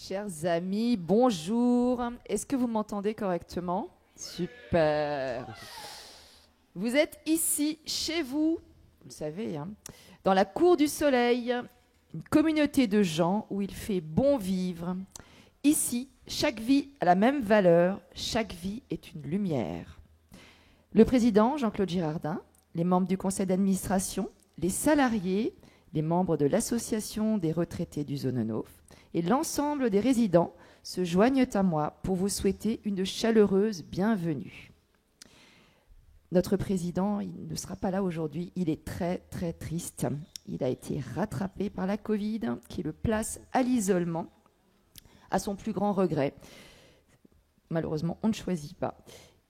Chers amis, bonjour. Est-ce que vous m'entendez correctement? Super. Vous êtes ici, chez vous, vous le savez, hein, dans la cour du soleil, une communauté de gens où il fait bon vivre. Ici, chaque vie a la même valeur, chaque vie est une lumière. Le président, Jean-Claude Girardin, les membres du conseil d'administration, les salariés, les membres de l'association des retraités du Zonenhof et l'ensemble des résidents se joignent à moi pour vous souhaiter une chaleureuse bienvenue. Notre président, il ne sera pas là aujourd'hui, il est très très triste. Il a été rattrapé par la Covid qui le place à l'isolement, à son plus grand regret. Malheureusement, on ne choisit pas.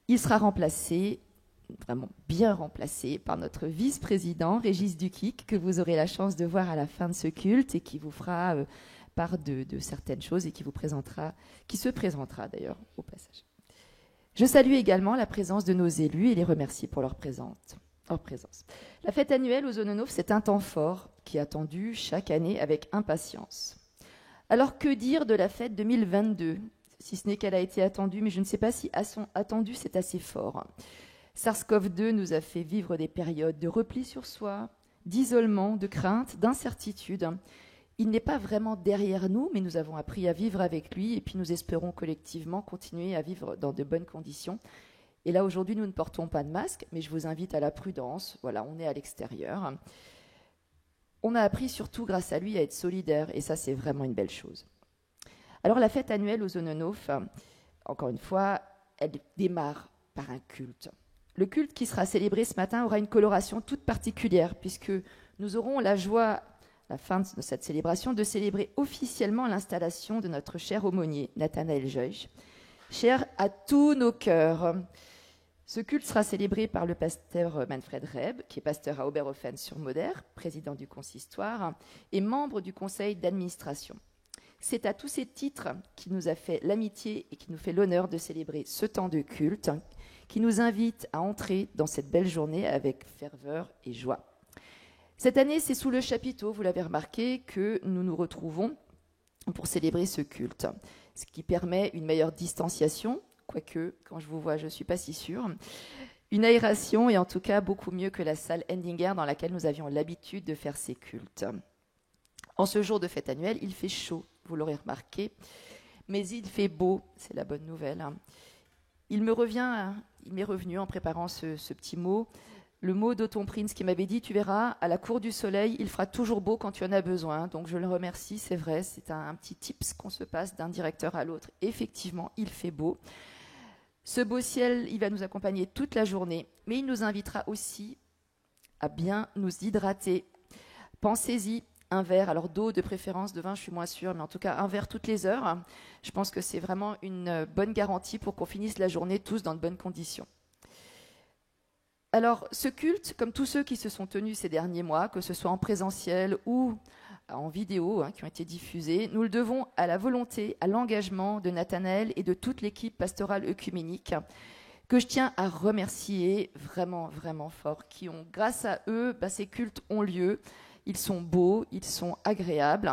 Il sera remplacé, vraiment bien remplacé, par notre vice-président, Régis Duquic, que vous aurez la chance de voir à la fin de ce culte et qui vous fera part de certaines choses et qui se présentera d'ailleurs au passage. Je salue également la présence de nos élus et les remercie pour leur présence. La fête annuelle aux Zonenhof, c'est un temps fort qui est attendu chaque année avec impatience. Alors que dire de la fête 2022 ? Si ce n'est qu'elle a été attendue, mais je ne sais pas si attendue c'est assez fort. SARS-CoV-2 nous a fait vivre des périodes de repli sur soi, d'isolement, de crainte, d'incertitude. Il n'est pas vraiment derrière nous, mais nous avons appris à vivre avec lui et puis nous espérons collectivement continuer à vivre dans de bonnes conditions. Et là, aujourd'hui, nous ne portons pas de masque, mais je vous invite à la prudence. Voilà, on est à l'extérieur. On a appris surtout grâce à lui à être solidaire et ça, c'est vraiment une belle chose. Alors, la fête annuelle aux Zonenhof, encore une fois, elle démarre par un culte. Le culte qui sera célébré ce matin aura une coloration toute particulière puisque nous aurons la joie, à la fin de cette célébration, de célébrer officiellement l'installation de notre cher aumônier, Nathanaël Joyce, cher à tous nos cœurs. Ce culte sera célébré par le pasteur Manfred Reb, qui est pasteur à Oberhofen-sur-Moder, président du consistoire et membre du conseil d'administration. C'est à tous ces titres qui nous a fait l'amitié et qui nous fait l'honneur de célébrer ce temps de culte, qui nous invite à entrer dans cette belle journée avec ferveur et joie. Cette année, c'est sous le chapiteau, vous l'avez remarqué, que nous nous retrouvons pour célébrer ce culte, ce qui permet une meilleure distanciation, quoique, quand je vous vois, je ne suis pas si sûre, une aération et en tout cas beaucoup mieux que la salle Endinger dans laquelle nous avions l'habitude de faire ces cultes. En ce jour de fête annuelle, il fait chaud, vous l'aurez remarqué, mais il fait beau, c'est la bonne nouvelle. Il m'est revenu en préparant ce petit mot, le mot d'Otton Prince qui m'avait dit « Tu verras, à la cour du soleil, il fera toujours beau quand tu en as besoin. » Donc je le remercie, c'est vrai, c'est un petit tips qu'on se passe d'un directeur à l'autre. Effectivement, il fait beau. Ce beau ciel, il va nous accompagner toute la journée, mais il nous invitera aussi à bien nous hydrater. Pensez-y. Un verre, alors d'eau de préférence, de vin, je suis moins sûre, mais en tout cas un verre toutes les heures. Je pense que c'est vraiment une bonne garantie pour qu'on finisse la journée tous dans de bonnes conditions. Alors, ce culte, comme tous ceux qui se sont tenus ces derniers mois, que ce soit en présentiel ou en vidéo, qui ont été diffusés, nous le devons à la volonté, à l'engagement de Nathanaël et de toute l'équipe pastorale œcuménique, que je tiens à remercier vraiment, vraiment fort, qui ont, grâce à eux, ces cultes ont lieu. Ils sont beaux, ils sont agréables,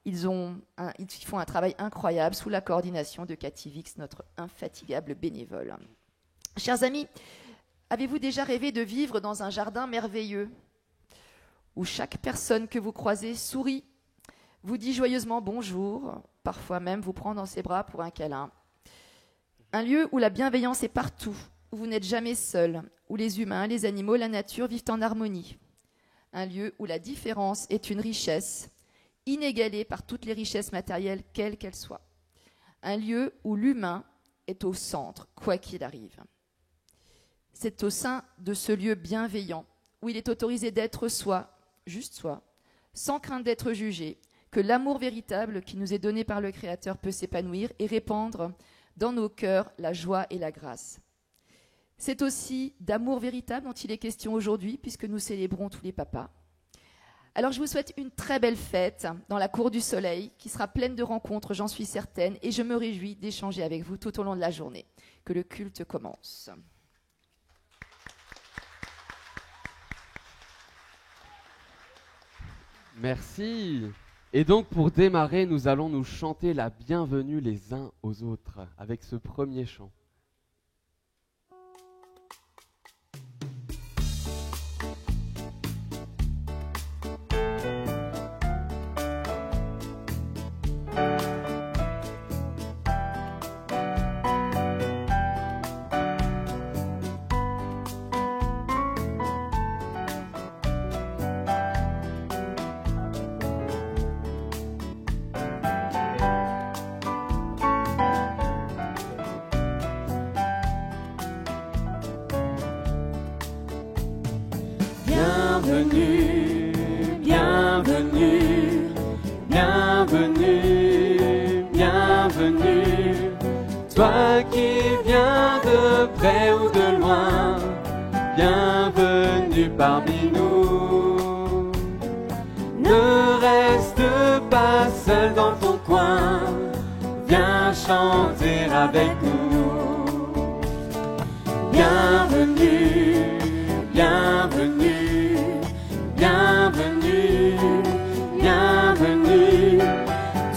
ils font un travail incroyable sous la coordination de Cathy Vix, notre infatigable bénévole. Chers amis, avez-vous déjà rêvé de vivre dans un jardin merveilleux où chaque personne que vous croisez sourit, vous dit joyeusement bonjour, parfois même vous prend dans ses bras pour un câlin. Un lieu où la bienveillance est partout, où vous n'êtes jamais seul, où les humains, les animaux, la nature vivent en harmonie. Un lieu où la différence est une richesse, inégalée par toutes les richesses matérielles, quelles qu'elles soient. Un lieu où l'humain est au centre, quoi qu'il arrive. C'est au sein de ce lieu bienveillant, où il est autorisé d'être soi, juste soi, sans crainte d'être jugé, que l'amour véritable qui nous est donné par le Créateur peut s'épanouir et répandre dans nos cœurs la joie et la grâce. C'est aussi d'amour véritable dont il est question aujourd'hui, puisque nous célébrons tous les papas. Alors je vous souhaite une très belle fête dans la cour du soleil, qui sera pleine de rencontres, j'en suis certaine, et je me réjouis d'échanger avec vous tout au long de la journée. Que le culte commence. Merci. Et donc pour démarrer, nous allons nous chanter la bienvenue les uns aux autres avec ce premier chant. Bienvenue, bienvenue, bienvenue, bienvenue. Toi qui viens de près ou de loin, bienvenue parmi nous. Ne reste pas seul dans ton coin, viens chanter avec nous. Bienvenue, bienvenue, bienvenue, bienvenue.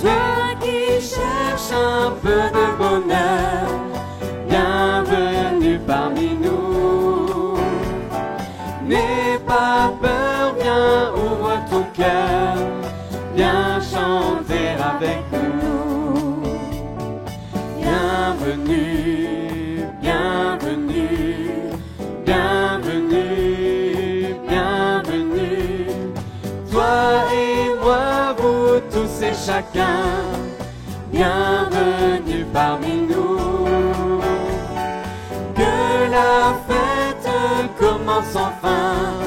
Toi qui cherches un peu de bonheur, bienvenue parmi nous. N'aie pas peur, viens, ouvre ton cœur, viens chanter avec nous. Bienvenue, bienvenue, bienvenue, bienvenue. Toi et moi, vous tous et chacun, bienvenue parmi nous. Que la fête commence enfin,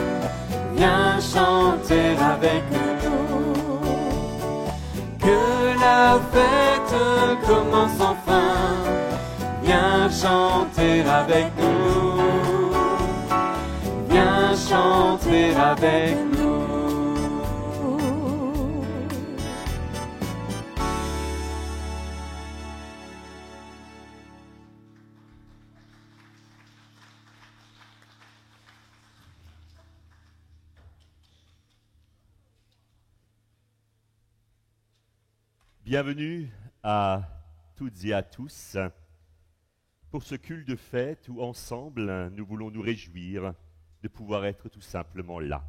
viens chanter avec nous. Que la fête commence enfin, viens chanter avec nous. Viens chanter avec nous. Bienvenue à toutes et à tous pour ce culte de fête où ensemble nous voulons nous réjouir de pouvoir être tout simplement là,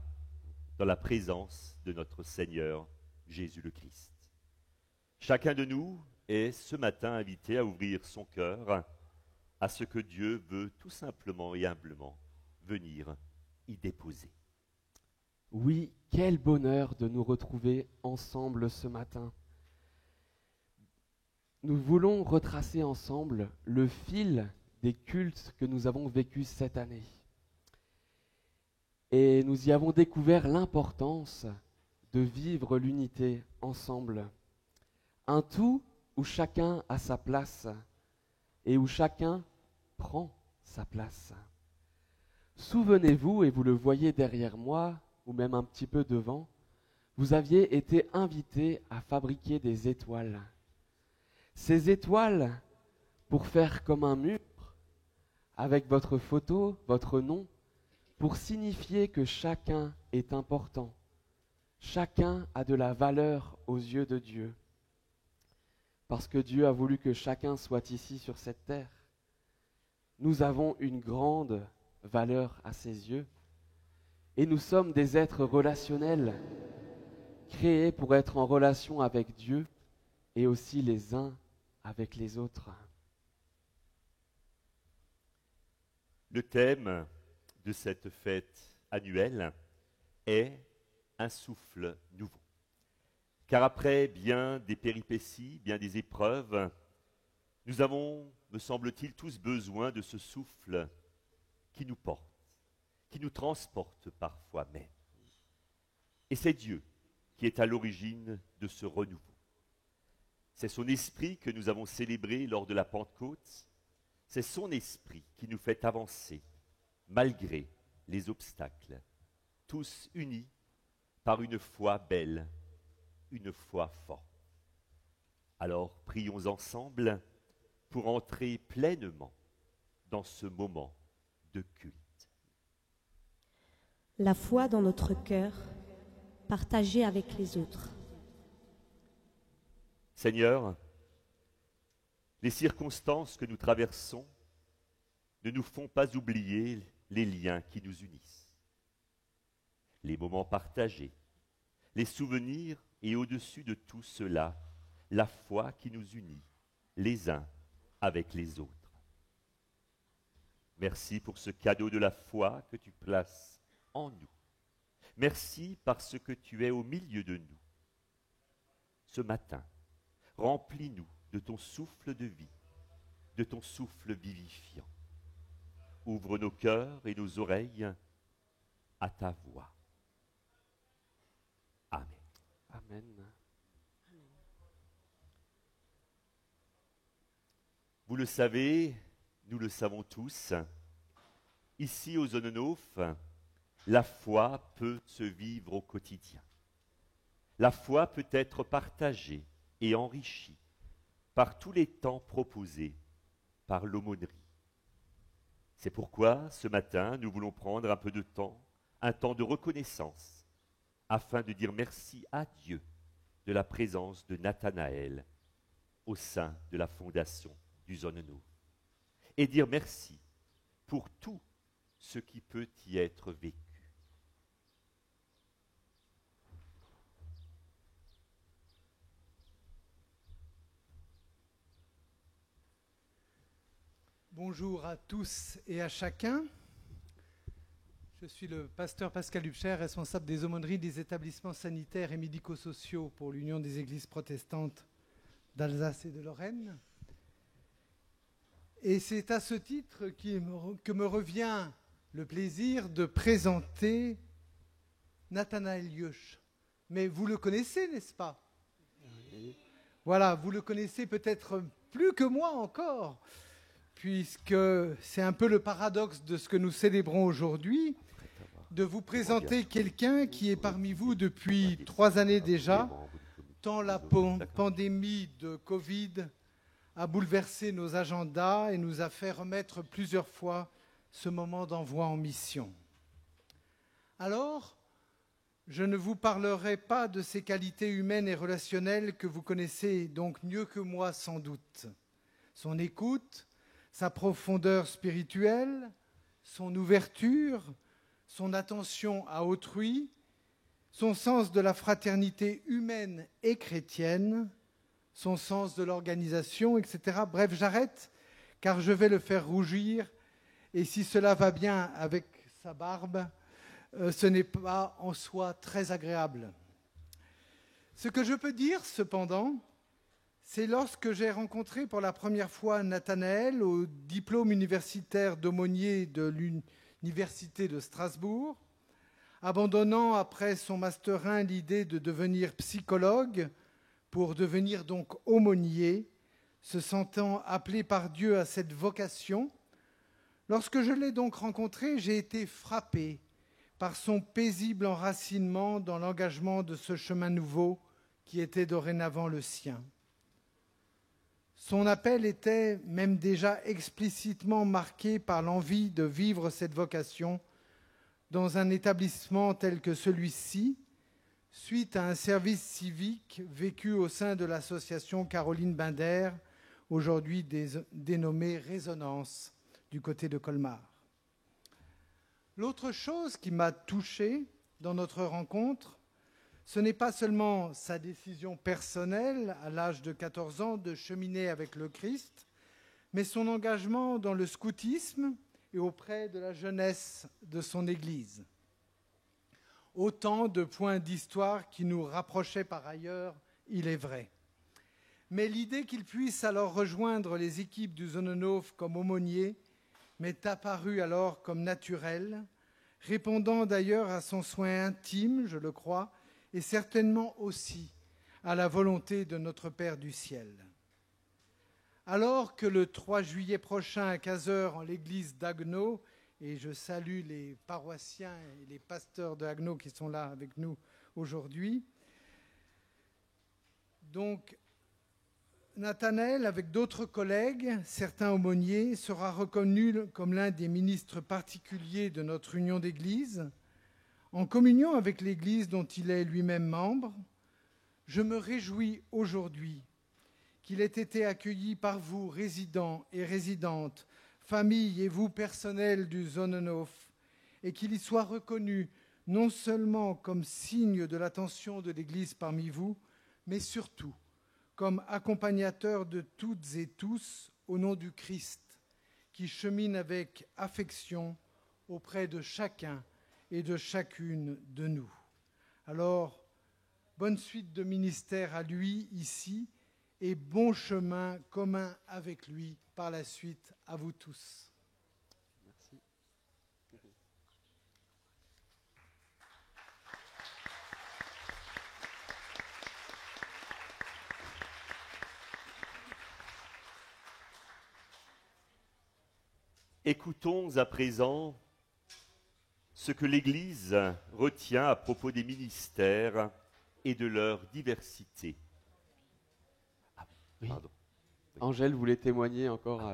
dans la présence de notre Seigneur Jésus le Christ. Chacun de nous est ce matin invité à ouvrir son cœur à ce que Dieu veut tout simplement et humblement venir y déposer. Oui, quel bonheur de nous retrouver ensemble ce matin. Nous voulons retracer ensemble le fil des cultes que nous avons vécus cette année. Et nous y avons découvert l'importance de vivre l'unité ensemble. Un tout où chacun a sa place et où chacun prend sa place. Souvenez-vous, et vous le voyez derrière moi, ou même un petit peu devant, vous aviez été invités à fabriquer des étoiles. Ces étoiles, pour faire comme un mur, avec votre photo, votre nom, pour signifier que chacun est important. Chacun a de la valeur aux yeux de Dieu. Parce que Dieu a voulu que chacun soit ici sur cette terre. Nous avons une grande valeur à ses yeux. Et nous sommes des êtres relationnels, créés pour être en relation avec Dieu et aussi les uns avec les autres. Le thème de cette fête annuelle est un souffle nouveau. Car après bien des péripéties, bien des épreuves, nous avons, me semble-t-il, tous besoin de ce souffle qui nous porte, qui nous transporte parfois même. Et c'est Dieu qui est à l'origine de ce renouveau. C'est son esprit que nous avons célébré lors de la Pentecôte. C'est son esprit qui nous fait avancer, malgré les obstacles, tous unis par une foi belle, une foi forte. Alors prions ensemble pour entrer pleinement dans ce moment de culte. La foi dans notre cœur, partagée avec les autres. Seigneur, les circonstances que nous traversons ne nous font pas oublier les liens qui nous unissent, les moments partagés, les souvenirs et au-dessus de tout cela, la foi qui nous unit les uns avec les autres. Merci pour ce cadeau de la foi que tu places en nous. Merci parce que tu es au milieu de nous. Ce matin, remplis-nous de ton souffle de vie, de ton souffle vivifiant. Ouvre nos cœurs et nos oreilles à ta voix. Amen. Amen. Vous le savez, nous le savons tous, ici aux Zononof, la foi peut se vivre au quotidien. La foi peut être partagée et enrichie par tous les temps proposés par l'aumônerie. C'est pourquoi, ce matin, nous voulons prendre un peu de temps, un temps de reconnaissance, afin de dire merci à Dieu de la présence de Nathanaël au sein de la fondation du Zononof. Et dire merci pour tout ce qui peut y être vécu. Bonjour à tous et à chacun. Je suis le pasteur Pascal Hubscher, responsable des aumôneries des établissements sanitaires et médico-sociaux pour l'Union des Églises protestantes d'Alsace et de Lorraine. Et c'est à ce titre que me revient le plaisir de présenter Nathanaël Lioche. Mais vous le connaissez, n'est-ce pas? Oui. Voilà, vous le connaissez peut-être plus que moi encore, puisque c'est un peu le paradoxe de ce que nous célébrons aujourd'hui, de vous présenter quelqu'un qui est parmi vous depuis 3 années déjà, tant la pandémie de Covid a bouleversé nos agendas et nous a fait remettre plusieurs fois ce moment d'envoi en mission. Alors, je ne vous parlerai pas de ces qualités humaines et relationnelles que vous connaissez donc mieux que moi sans doute. Son écoute, sa profondeur spirituelle, son ouverture, son attention à autrui, son sens de la fraternité humaine et chrétienne, son sens de l'organisation, etc. Bref, j'arrête, car je vais le faire rougir, et si cela va bien avec sa barbe, ce n'est pas en soi très agréable. Ce que je peux dire, cependant, c'est lorsque j'ai rencontré pour la première fois Nathanaël au diplôme universitaire d'aumônier de l'Université de Strasbourg, abandonnant après son Master 1 l'idée de devenir psychologue pour devenir donc aumônier, se sentant appelé par Dieu à cette vocation. Lorsque je l'ai donc rencontré, j'ai été frappé par son paisible enracinement dans l'engagement de ce chemin nouveau qui était dorénavant le sien. Son appel était même déjà explicitement marqué par l'envie de vivre cette vocation dans un établissement tel que celui-ci, suite à un service civique vécu au sein de l'association Caroline Binder, aujourd'hui dénommée Résonance, du côté de Colmar. L'autre chose qui m'a touché dans notre rencontre, ce n'est pas seulement sa décision personnelle, à l'âge de 14 ans, de cheminer avec le Christ, mais son engagement dans le scoutisme et auprès de la jeunesse de son Église. Autant de points d'histoire qui nous rapprochaient par ailleurs, il est vrai. Mais l'idée qu'il puisse alors rejoindre les équipes du Zononof comme aumônier m'est apparue alors comme naturelle, répondant d'ailleurs à son soin intime, je le crois, et certainement aussi à la volonté de notre Père du ciel. Alors que le 3 juillet prochain à 15h en l'église d'Haguenau, et je salue les paroissiens et les pasteurs de Haguenau qui sont là avec nous aujourd'hui. Donc, Nathanaël, avec d'autres collègues, certains aumôniers, sera reconnu comme l'un des ministres particuliers de notre union d'église. En communion avec l'église dont il est lui-même membre, je me réjouis aujourd'hui qu'il ait été accueilli par vous, résidents et résidentes, familles et vous, personnel du Sonnenhof, et qu'il y soit reconnu non seulement comme signe de l'attention de l'Église parmi vous, mais surtout comme accompagnateur de toutes et tous au nom du Christ, qui chemine avec affection auprès de chacun et de chacune de nous. Alors, bonne suite de ministère à lui ici et bon chemin commun avec lui par la suite à vous tous. Merci. Écoutons à présent ce que l'Église retient à propos des ministères et de leur diversité. Oui. Pardon. Angèle voulait témoigner encore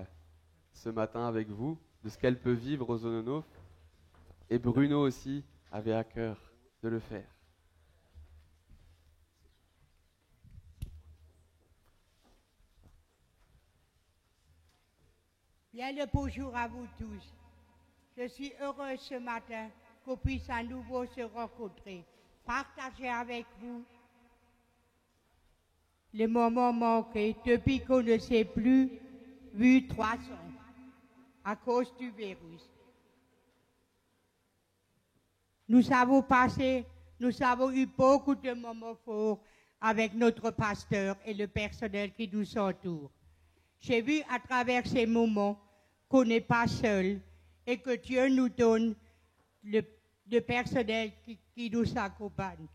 ce matin avec vous de ce qu'elle peut vivre au Sonnenhof. Et Bruno aussi avait à cœur de le faire. Bien le bonjour à vous tous. Je suis heureuse ce matin qu'on puisse à nouveau se rencontrer, partager avec vous les moments manqués depuis qu'on ne s'est plus vu 3 ans à cause du virus. Nous avons eu beaucoup de moments forts avec notre pasteur et le personnel qui nous entoure. J'ai vu à travers ces moments qu'on n'est pas seul et que Dieu nous donne le personnel qui nous accompagne.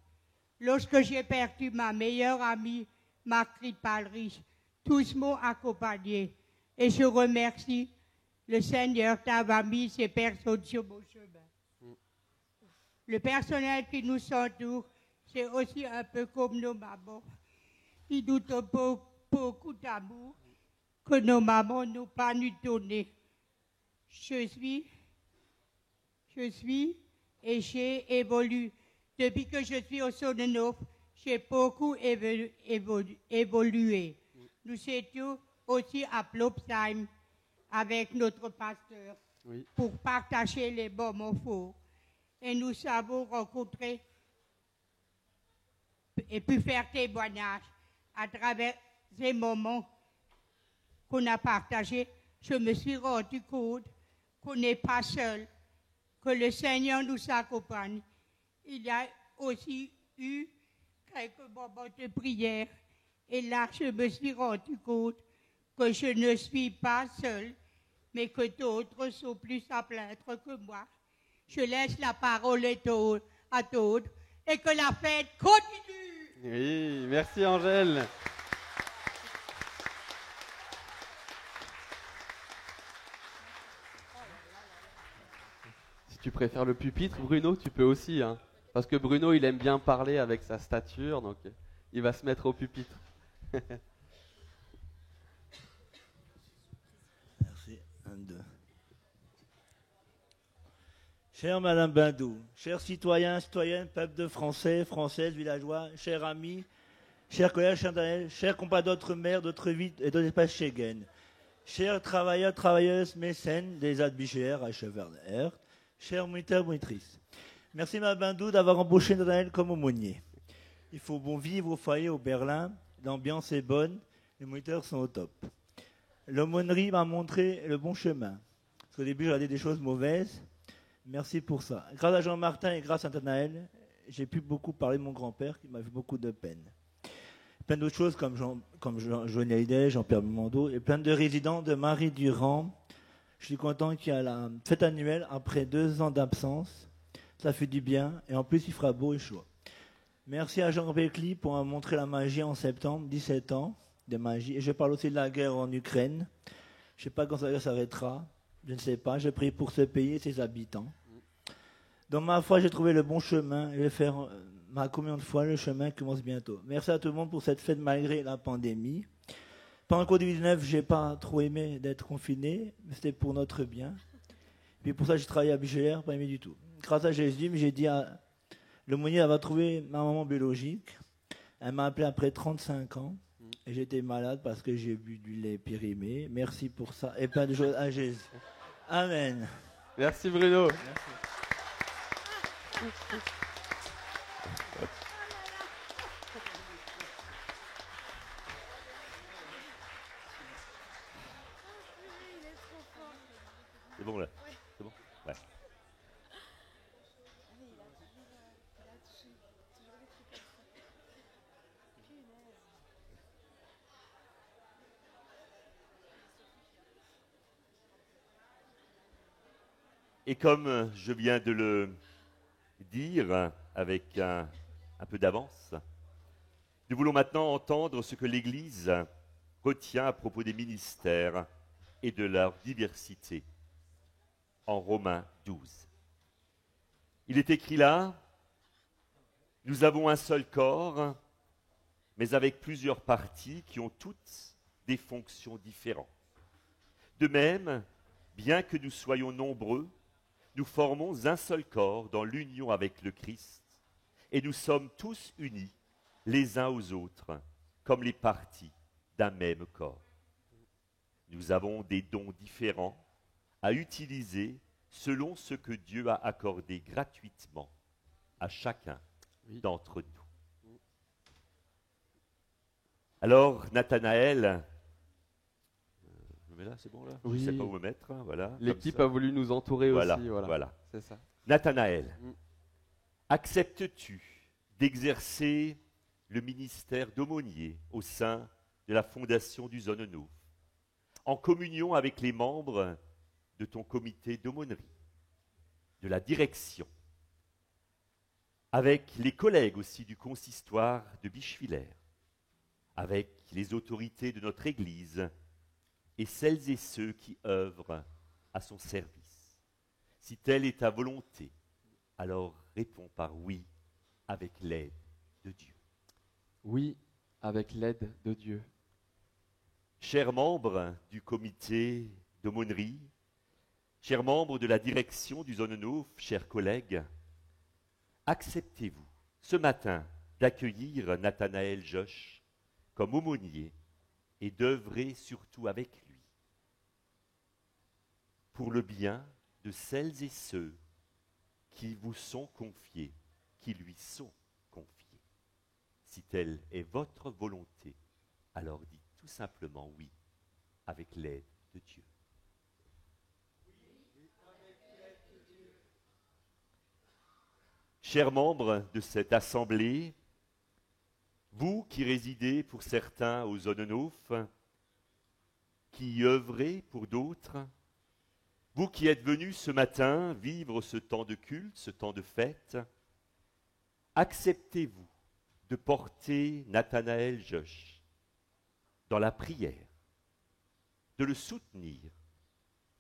Lorsque j'ai perdu ma meilleure amie, Marguerite Palrich, tous m'ont accompagné et je remercie le Seigneur d'avoir mis ces personnes sur mon chemin. Le personnel qui nous entoure, c'est aussi un peu comme nos mamans. Ils nous donnent beaucoup d'amour que nos mamans n'ont pas nous donné. Je suis et j'ai évolué. Depuis que je suis au Sonnenhof, j'ai beaucoup évolué. Nous étions aussi à Plopsheim avec notre pasteur pour partager les moments forts. Et nous avons rencontré et pu faire témoignage à travers ces moments qu'on a partagés. Je me suis rendu compte qu'on n'est pas seul, que le Seigneur nous accompagne. Il y a aussi eu quelques moments de prière. Et là, je me suis rendu compte que je ne suis pas seule, mais que d'autres sont plus à plaindre que moi. Je laisse la parole à d'autres et que la fête continue. Oui, merci Angèle. Si tu préfères le pupitre, Bruno, tu peux aussi. Hein, parce que Bruno, il aime bien parler avec sa stature, donc il va se mettre au pupitre. Merci. 1, 2. Chère Madame Bindou, chers citoyens, citoyennes, peuple de Français, Françaises, villageois, chers amis, chers collègues, chers compatriotes maires d'autres villes et d'autres espaces Schengen, chers travailleurs, travailleuses, mécènes des ADBGR à Cheverner, chers moniteurs, monitrices. Merci Madame Bindou d'avoir embauché Nathanaël comme aumônier. Il faut bon vivre au foyer au Berlin, l'ambiance est bonne, les moniteurs sont au top. L'aumônerie m'a montré le bon chemin. Parce qu'au début, j'avais des choses mauvaises. Merci pour ça. Grâce à Jean-Martin et grâce à Nathanaël, j'ai pu beaucoup parler de mon grand-père qui m'a fait beaucoup de peine. Plein d'autres choses comme Johnny Hallyday, Jean-Pierre Belmondo et plein de résidents de Marie Durand. Je suis content qu'il y ait la fête annuelle après 2 ans d'absence. Ça fait du bien et en plus il fera beau et chaud. Merci à Jean Becli pour m'avoir montré la magie en septembre, 17 ans de magie. Et je parle aussi de la guerre en Ukraine. Je ne sais pas quand ça s'arrêtera. Je ne sais pas, je prie pour ce pays et ses habitants. Dans ma foi, j'ai trouvé le bon chemin. Je vais faire ma communion de foi, le chemin commence bientôt. Merci à tout le monde pour cette fête malgré la pandémie. Pendant le Covid-19, je n'ai pas trop aimé d'être confiné, mais c'était pour notre bien. Puis pour ça, j'ai travaillé à BGR, pas aimé du tout. Grâce à Jésus, j'ai dit à l'aumônier, elle va trouver ma maman biologique. Elle m'a appelé après 35 ans. Et j'étais malade parce que j'ai bu du lait périmé. Merci pour ça. Et plein de choses à Jésus. Amen. Merci Bruno. C'est bon là? C'est bon? Ouais. Et comme je viens de le dire avec un peu d'avance, nous voulons maintenant entendre ce que l'Église retient à propos des ministères et de leur diversité en Romains 12. Il est écrit là, nous avons un seul corps, mais avec plusieurs parties qui ont toutes des fonctions différentes. De même, bien que nous soyons nombreux, nous formons un seul corps dans l'union avec le Christ, et nous sommes tous unis les uns aux autres, comme les parties d'un même corps. Nous avons des dons différents à utiliser selon ce que Dieu a accordé gratuitement à chacun d'entre nous. Alors, Nathanaël, je me mets là, c'est bon là? Oui. Je ne sais pas où me mettre, hein, voilà. L'équipe comme a voulu nous entourer Voilà, aussi. voilà. C'est ça. Nathanaël, acceptes-tu d'exercer le ministère d'aumônier au sein de la fondation du Zonenhof, en communion avec les membres de ton comité d'aumônerie, de la direction, avec les collègues aussi du consistoire de Bischwiller, avec les autorités de notre Église et celles et ceux qui œuvrent à son service. Si telle est ta volonté, alors réponds par oui avec l'aide de Dieu. Oui, avec l'aide de Dieu. Chers membres du comité d'aumônerie, chers membres de la direction du Zonenhof, chers collègues, acceptez-vous ce matin d'accueillir Nathanaël Josh comme aumônier et d'œuvrer surtout avec lui pour le bien de celles et ceux qui vous sont confiés, qui lui sont confiés. Si telle est votre volonté, alors dites tout simplement oui avec l'aide de Dieu. Chers membres de cette assemblée, vous qui résidez pour certains au Zonenhof, qui y œuvrez pour d'autres, vous qui êtes venus ce matin vivre ce temps de culte, ce temps de fête, acceptez-vous de porter Nathanaël Josh dans la prière, de le soutenir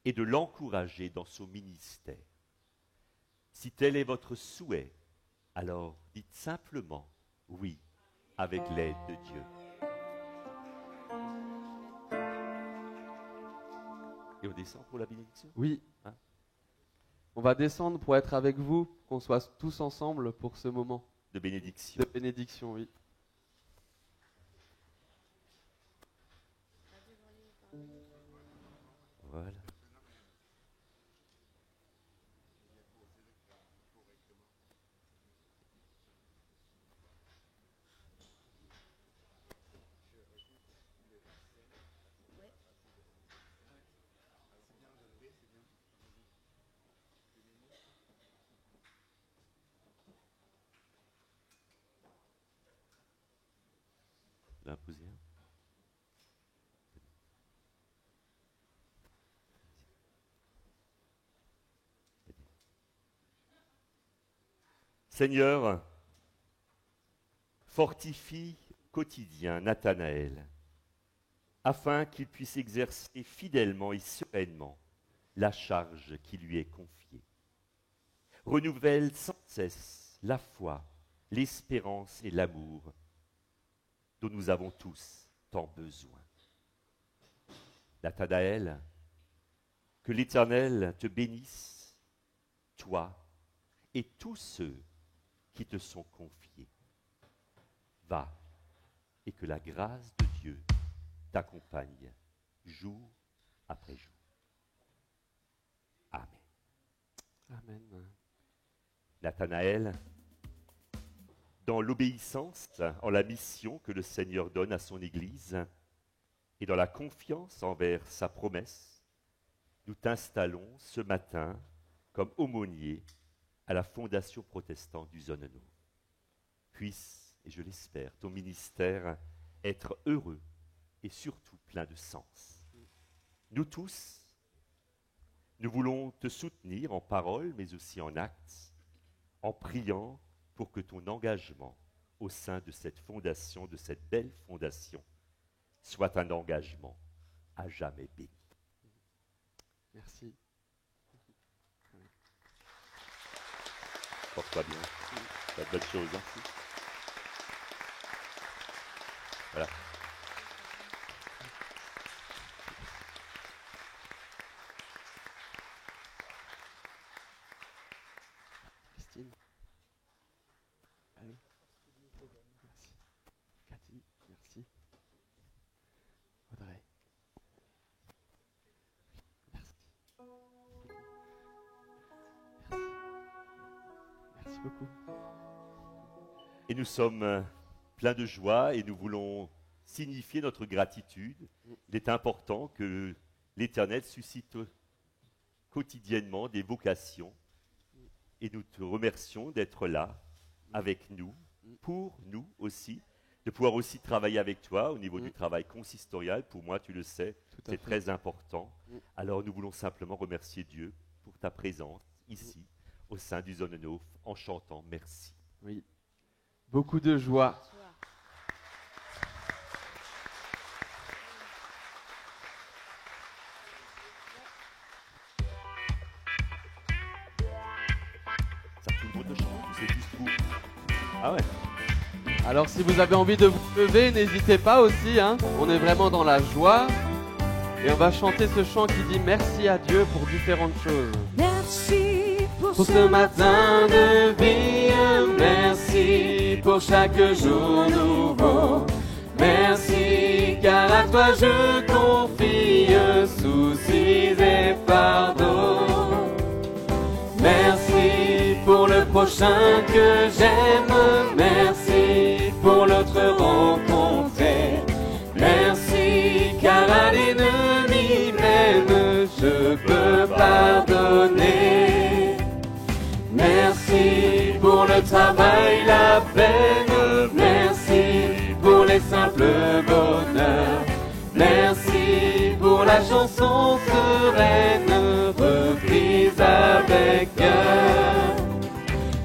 et de l'encourager dans son ministère. Si tel est votre souhait, alors dites simplement oui avec l'aide de Dieu. Et on descend pour la bénédiction? Oui. Hein? On va descendre pour être avec vous, qu'on soit tous ensemble pour ce moment De bénédiction. de bénédiction, oui. Voilà. L'imposer. Seigneur, fortifie quotidien Nathanaël, afin qu'il puisse exercer fidèlement et sereinement la charge qui lui est confiée. Renouvelle sans cesse la foi, l'espérance et l'amour dont nous avons tous tant besoin. Nathanaël, que l'Éternel te bénisse, toi et tous ceux qui te sont confiés. Va, et que la grâce de Dieu Dieu t'accompagne jour après jour. Amen. Amen. Nathanaël, dans l'obéissance en la mission que le Seigneur donne à son Église et dans la confiance envers sa promesse, nous t'installons ce matin comme aumônier à la Fondation protestante du Zonenau. Puisse, et je l'espère, ton ministère être heureux et surtout plein de sens. Nous tous, nous voulons te soutenir en parole, mais aussi en actes, en priant pour que ton engagement au sein de cette fondation, de cette belle fondation, soit un engagement à jamais béni. Merci. Porte-toi bien. C'est une bonne chose. Hein. Voilà. Christine. Allô. Merci. Cathy, merci. Audrey. Merci. Merci beaucoup. Et nous sommes pleins de joie et nous voulons signifier notre gratitude. Il est important que l'Éternel suscite quotidiennement des vocations et nous te remercions d'être là avec nous, pour nous aussi, de pouvoir aussi travailler avec toi au niveau du travail consistorial. Pour moi, tu le sais, c'est très important. Alors nous voulons simplement remercier Dieu pour ta présence ici, au sein du Zonenau, en chantant merci. Oui. Beaucoup de joie. Ça tout le monde le chante, c'est juste vous. Ah ouais. Alors si vous avez envie de vous lever, n'hésitez pas aussi, hein. On est vraiment dans la joie. Et on va chanter ce chant qui dit merci à Dieu pour différentes choses. Merci pour ce matin de vie, merci pour chaque jour nouveau. Merci car à toi je confie soucis et fardeaux. Merci pour le prochain que j'aime, merci pour l'autre rencontré. Merci car à l'ennemi même je peux pardonner. Merci pour le travail, la peine, merci pour les simples bonheurs. Merci pour la chanson sereine reprise avec cœur.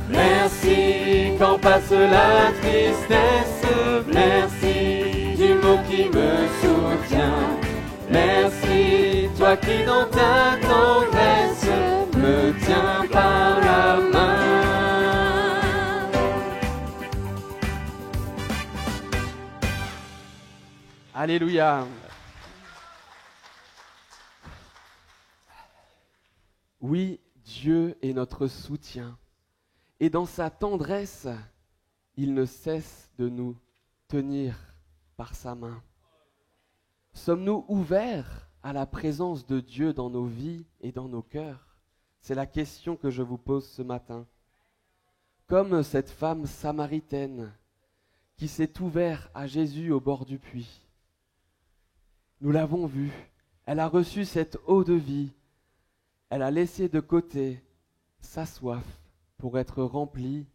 Merci quand passe la tristesse, merci du mot qui me soutient. Merci toi qui dans ta tendresse me tiens par la main. Alléluia. Oui, Dieu est notre soutien. Et dans sa tendresse, il ne cesse de nous tenir par sa main. Sommes-nous ouverts à la présence de Dieu dans nos vies et dans nos cœurs? C'est la question que je vous pose ce matin. Comme cette femme samaritaine qui s'est ouverte à Jésus au bord du puits. Nous l'avons vu, elle a reçu cette eau de vie. Elle a laissé de côté sa soif pour être remplie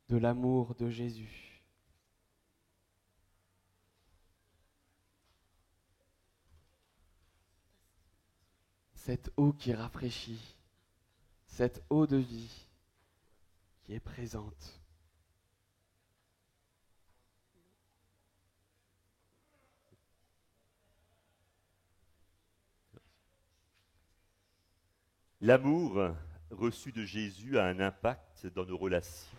de l'amour de Jésus. Cette eau qui rafraîchit, cette eau de vie qui est présente. L'amour reçu de Jésus a un impact dans nos relations,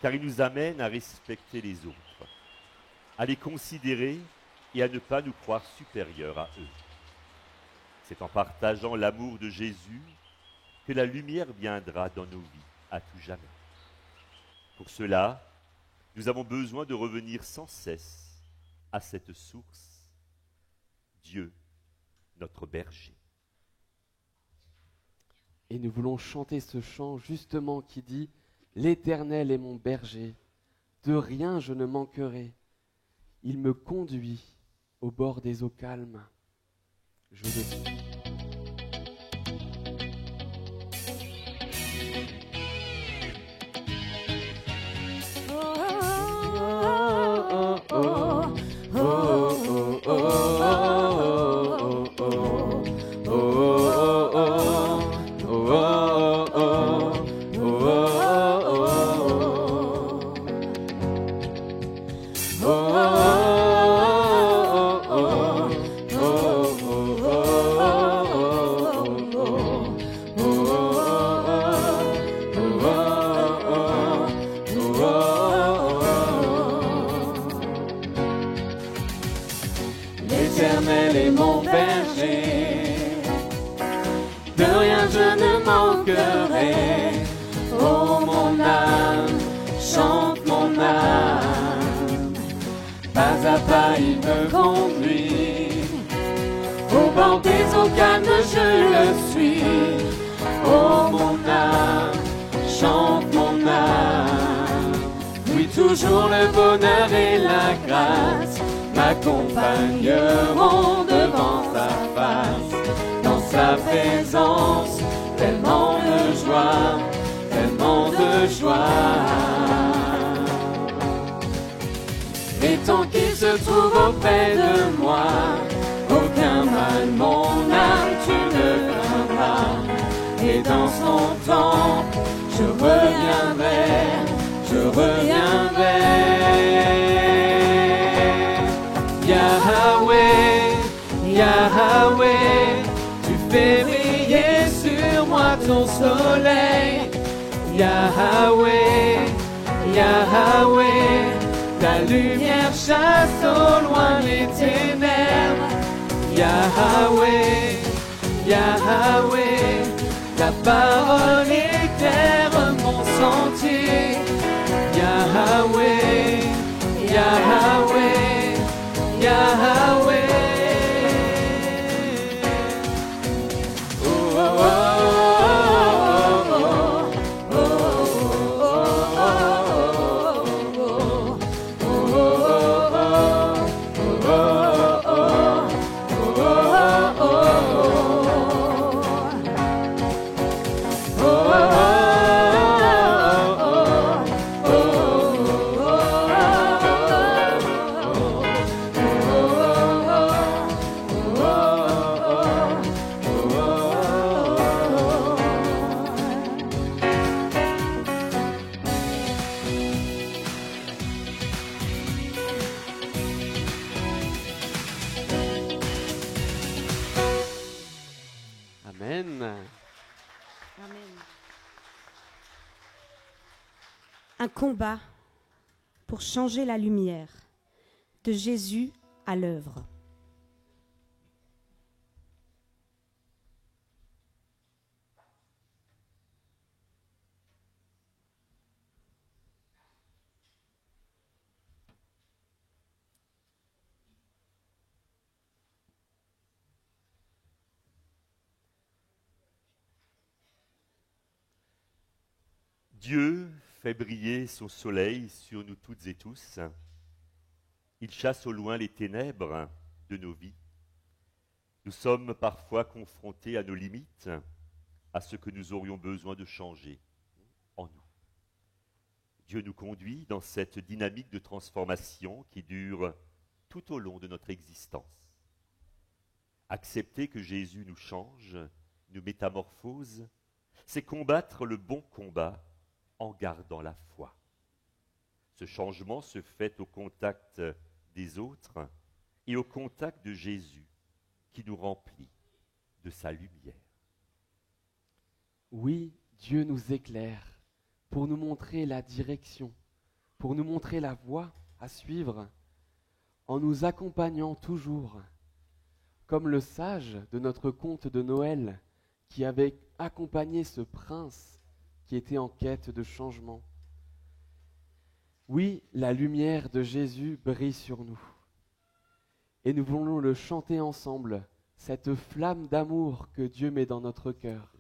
car il nous amène à respecter les autres, à les considérer et à ne pas nous croire supérieurs à eux. C'est en partageant l'amour de Jésus que la lumière viendra dans nos vies à tout jamais. Pour cela, nous avons besoin de revenir sans cesse à cette source, Dieu, notre berger. Et nous voulons chanter ce chant justement qui dit « L'Éternel est mon berger, de rien je ne manquerai. Il me conduit au bord des eaux calmes. » Je le suis. L'Éternel est mon berger, de rien je ne manquerai. Oh mon âme, chante mon âme, pas à pas il me conduit. Au bord des eaux calmes je le suis. Oh mon âme, chante mon âme, oui toujours le bonheur et la grâce m'accompagneront devant ta face. Dans sa présence, tellement de joie, tellement de joie. Et tant qu'il se trouve auprès de moi, aucun mal mon âme tu ne craindras. Et dans son temple, je reviendrai, je reviendrai. Yahweh, Yahweh, tu fais briller sur moi ton soleil. Yahweh, Yahweh, ta lumière chasse au loin les ténèbres. Yahweh, Yahweh, ta parole éclaire mon sentier. Yahweh, Yahweh, Yahweh. Oh, oh, oh, oh, Un combat pour changer la lumière, de Jésus à l'œuvre. Dieu fait briller son soleil sur nous toutes et tous. Il chasse au loin les ténèbres de nos vies. Nous sommes parfois confrontés à nos limites, à ce que nous aurions besoin de changer en nous. Dieu nous conduit dans cette dynamique de transformation qui dure tout au long de notre existence. Accepter que Jésus nous change, nous métamorphose, c'est combattre le bon combat en gardant la foi. Ce changement se fait au contact des autres et au contact de Jésus qui nous remplit de sa lumière. Oui, Dieu nous éclaire pour nous montrer la direction, pour nous montrer la voie à suivre, en nous accompagnant toujours, comme le sage de notre conte de Noël qui avait accompagné ce prince qui était en quête de changement. Oui, la lumière de Jésus brille sur nous. Et nous voulons le chanter ensemble, cette flamme d'amour que Dieu met dans notre cœur.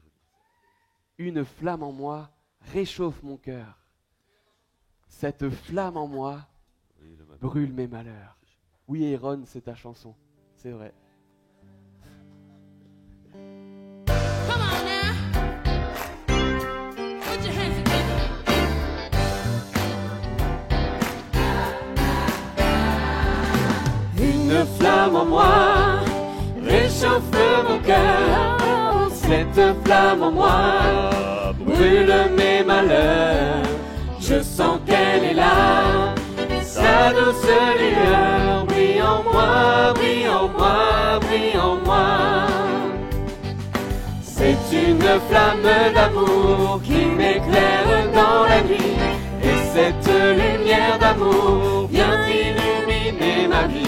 Une flamme en moi réchauffe mon cœur. Cette flamme en moi brûle mes malheurs. Oui, Aaron, c'est ta chanson, c'est vrai. Come on now. Put your hands together. Une flamme en moi réchauffe mon cœur. Cette flamme en moi brûle mes malheurs. Je sens qu'elle est là. Sa douce lueur brille en moi, brille en moi, brille en moi. C'est une flamme d'amour qui m'éclaire dans la nuit. Et cette lumière d'amour vient illuminer ma vie.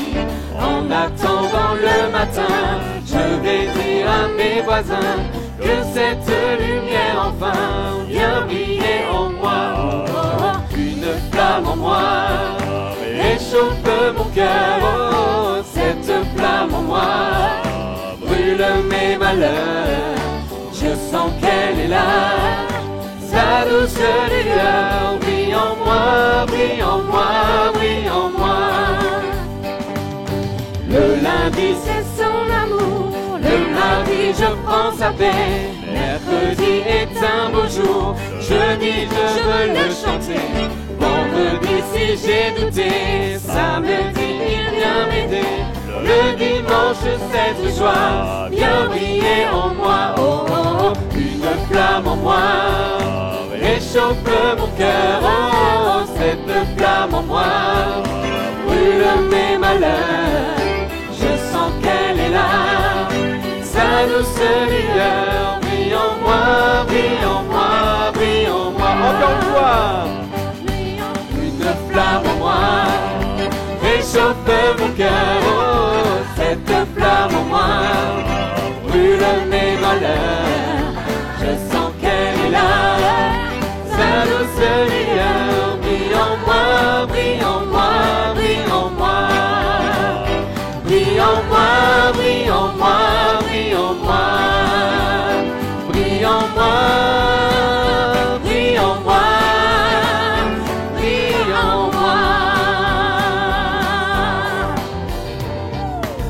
En attendant le matin, je vais dire à mes voisins que cette lumière enfin vient briller en moi. Oh, oh, une flamme en moi réchauffe mon cœur. Oh, cette flamme en moi brûle mes malheurs. Je sens qu'elle est là. Sa douce lueur brille en moi, brille en moi, brille en moi. Le lundi c'est son amour, le mardi je prends sa paix. Mercredi est un beau jour, jeudi je veux le chanter. Vendredi si j'ai douté, samedi il vient m'aider. Le dimanche cette joie vient briller en moi. Oh, oh, oh, une flamme en moi réchauffe mon cœur. Oh, cette flamme en moi brûle mes malheurs. Je sens qu'elle est là. Sa douce lueur brille en moi, brille en moi, brille en moi. Encore une fois. Une flamme en moi réchauffe mon cœur. Oh, cette flamme en moi brûle mes malheurs. Je sens qu'elle est là. Sa douce lueur brille en moi, brille en moi, brille en moi. Brille en moi, brille en moi, brille en moi. Brille en moi, brille en moi, brille en moi.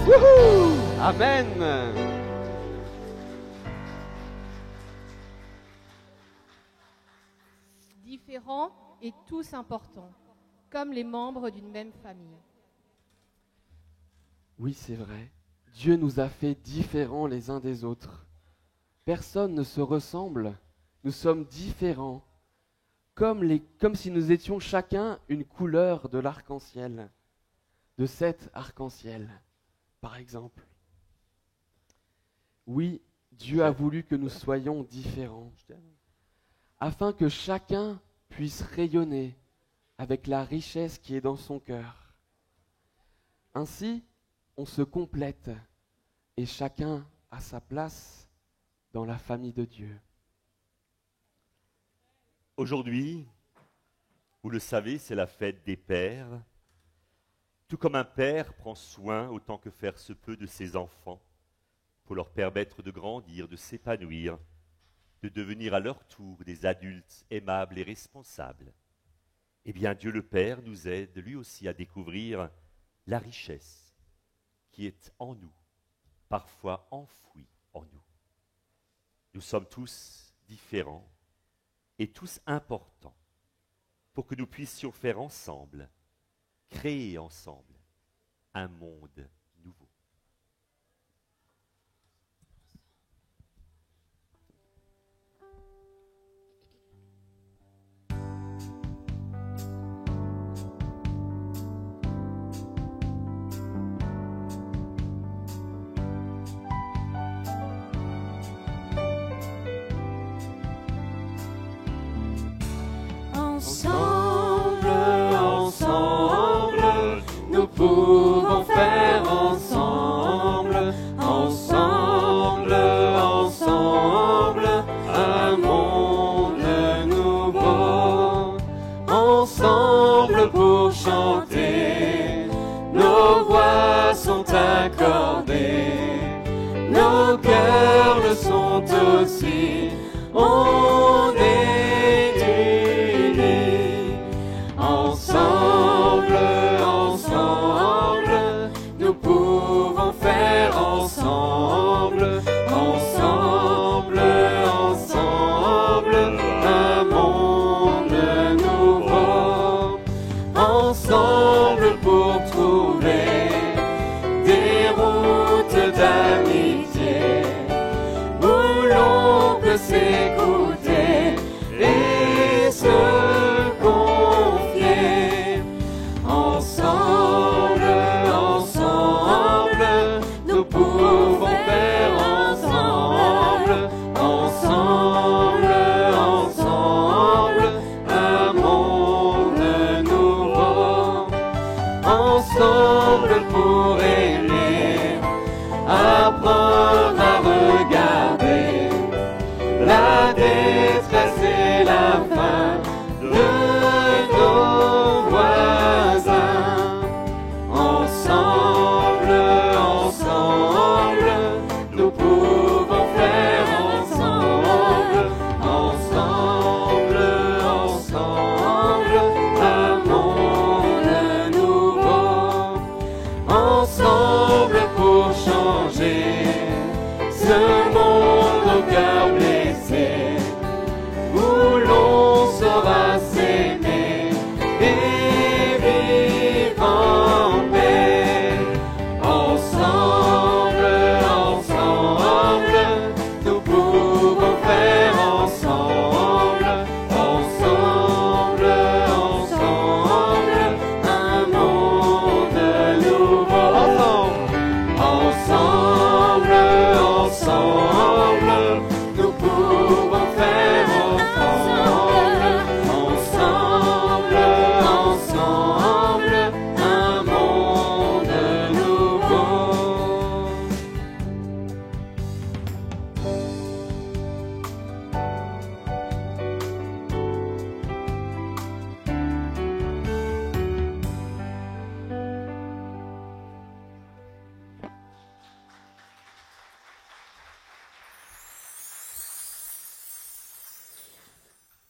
Wouhou! Amen. Différents et tous importants, comme les membres d'une même famille. Oui, c'est vrai. Dieu nous a fait différents les uns des autres. Personne ne se ressemble. Nous sommes différents, comme si nous étions chacun une couleur de l'arc-en-ciel, de cet arc-en-ciel, par exemple. Oui, Dieu a voulu que nous soyons différents, afin que chacun puisse rayonner avec la richesse qui est dans son cœur. Ainsi, on se complète et chacun a sa place dans la famille de Dieu. Aujourd'hui, vous le savez, c'est la fête des pères. Tout comme un père prend soin, autant que faire se peut, de ses enfants, pour leur permettre de grandir, de s'épanouir, de devenir à leur tour des adultes aimables et responsables. Eh bien, Dieu le Père nous aide lui aussi à découvrir la richesse qui est en nous, parfois enfouie en nous. Nous sommes tous différents et tous importants pour que nous puissions faire ensemble, créer ensemble un monde nouveau. Ensemble, nous pouvons faire ensemble, ensemble, un monde nouveau. Ensemble pour chanter, nos voix sont nos cœurs le sont aussi. On est unis, ensemble, ensemble, nous pouvons faire ensemble, ensemble, ensemble, un monde nouveau, ensemble pour trouver des routes d'amitié où l'on peut s'écouter et se confier. Ensemble, ensemble, nous pouvons faire ensemble, ensemble, ensemble, un monde nouveau, ensemble pour aimer, apprendre à regarder la détresse et la faim de nos voisins. Ensemble, ensemble, nous pouvons faire ensemble, ensemble, ensemble, un monde nouveau, ensemble pour changer ce monde au cœur blessé, où l'on saura s'aimer et vivre en paix. Ensemble, ensemble, nous pouvons faire ensemble, ensemble, ensemble, un monde nouveau. Ensemble, ensemble, nous pouvons faire ensemble, ensemble, ensemble, un monde nouveau.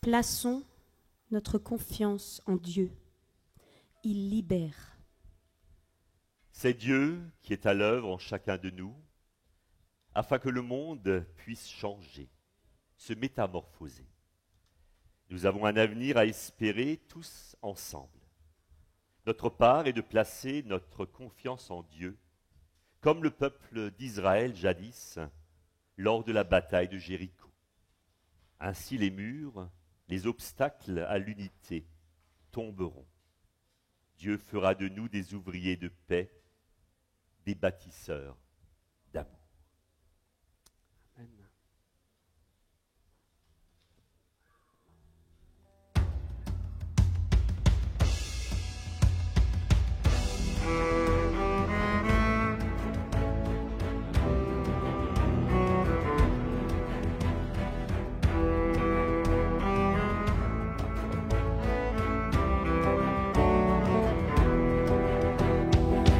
Plaçons notre confiance en Dieu. Il libère. C'est Dieu qui est à l'œuvre en chacun de nous, afin que le monde puisse changer, se métamorphoser. Nous avons un avenir à espérer tous ensemble. Notre part est de placer notre confiance en Dieu, comme le peuple d'Israël jadis, lors de la bataille de Jéricho. Ainsi les murs, les obstacles à l'unité tomberont. Dieu fera de nous des ouvriers de paix, des bâtisseurs d'amour. Amen.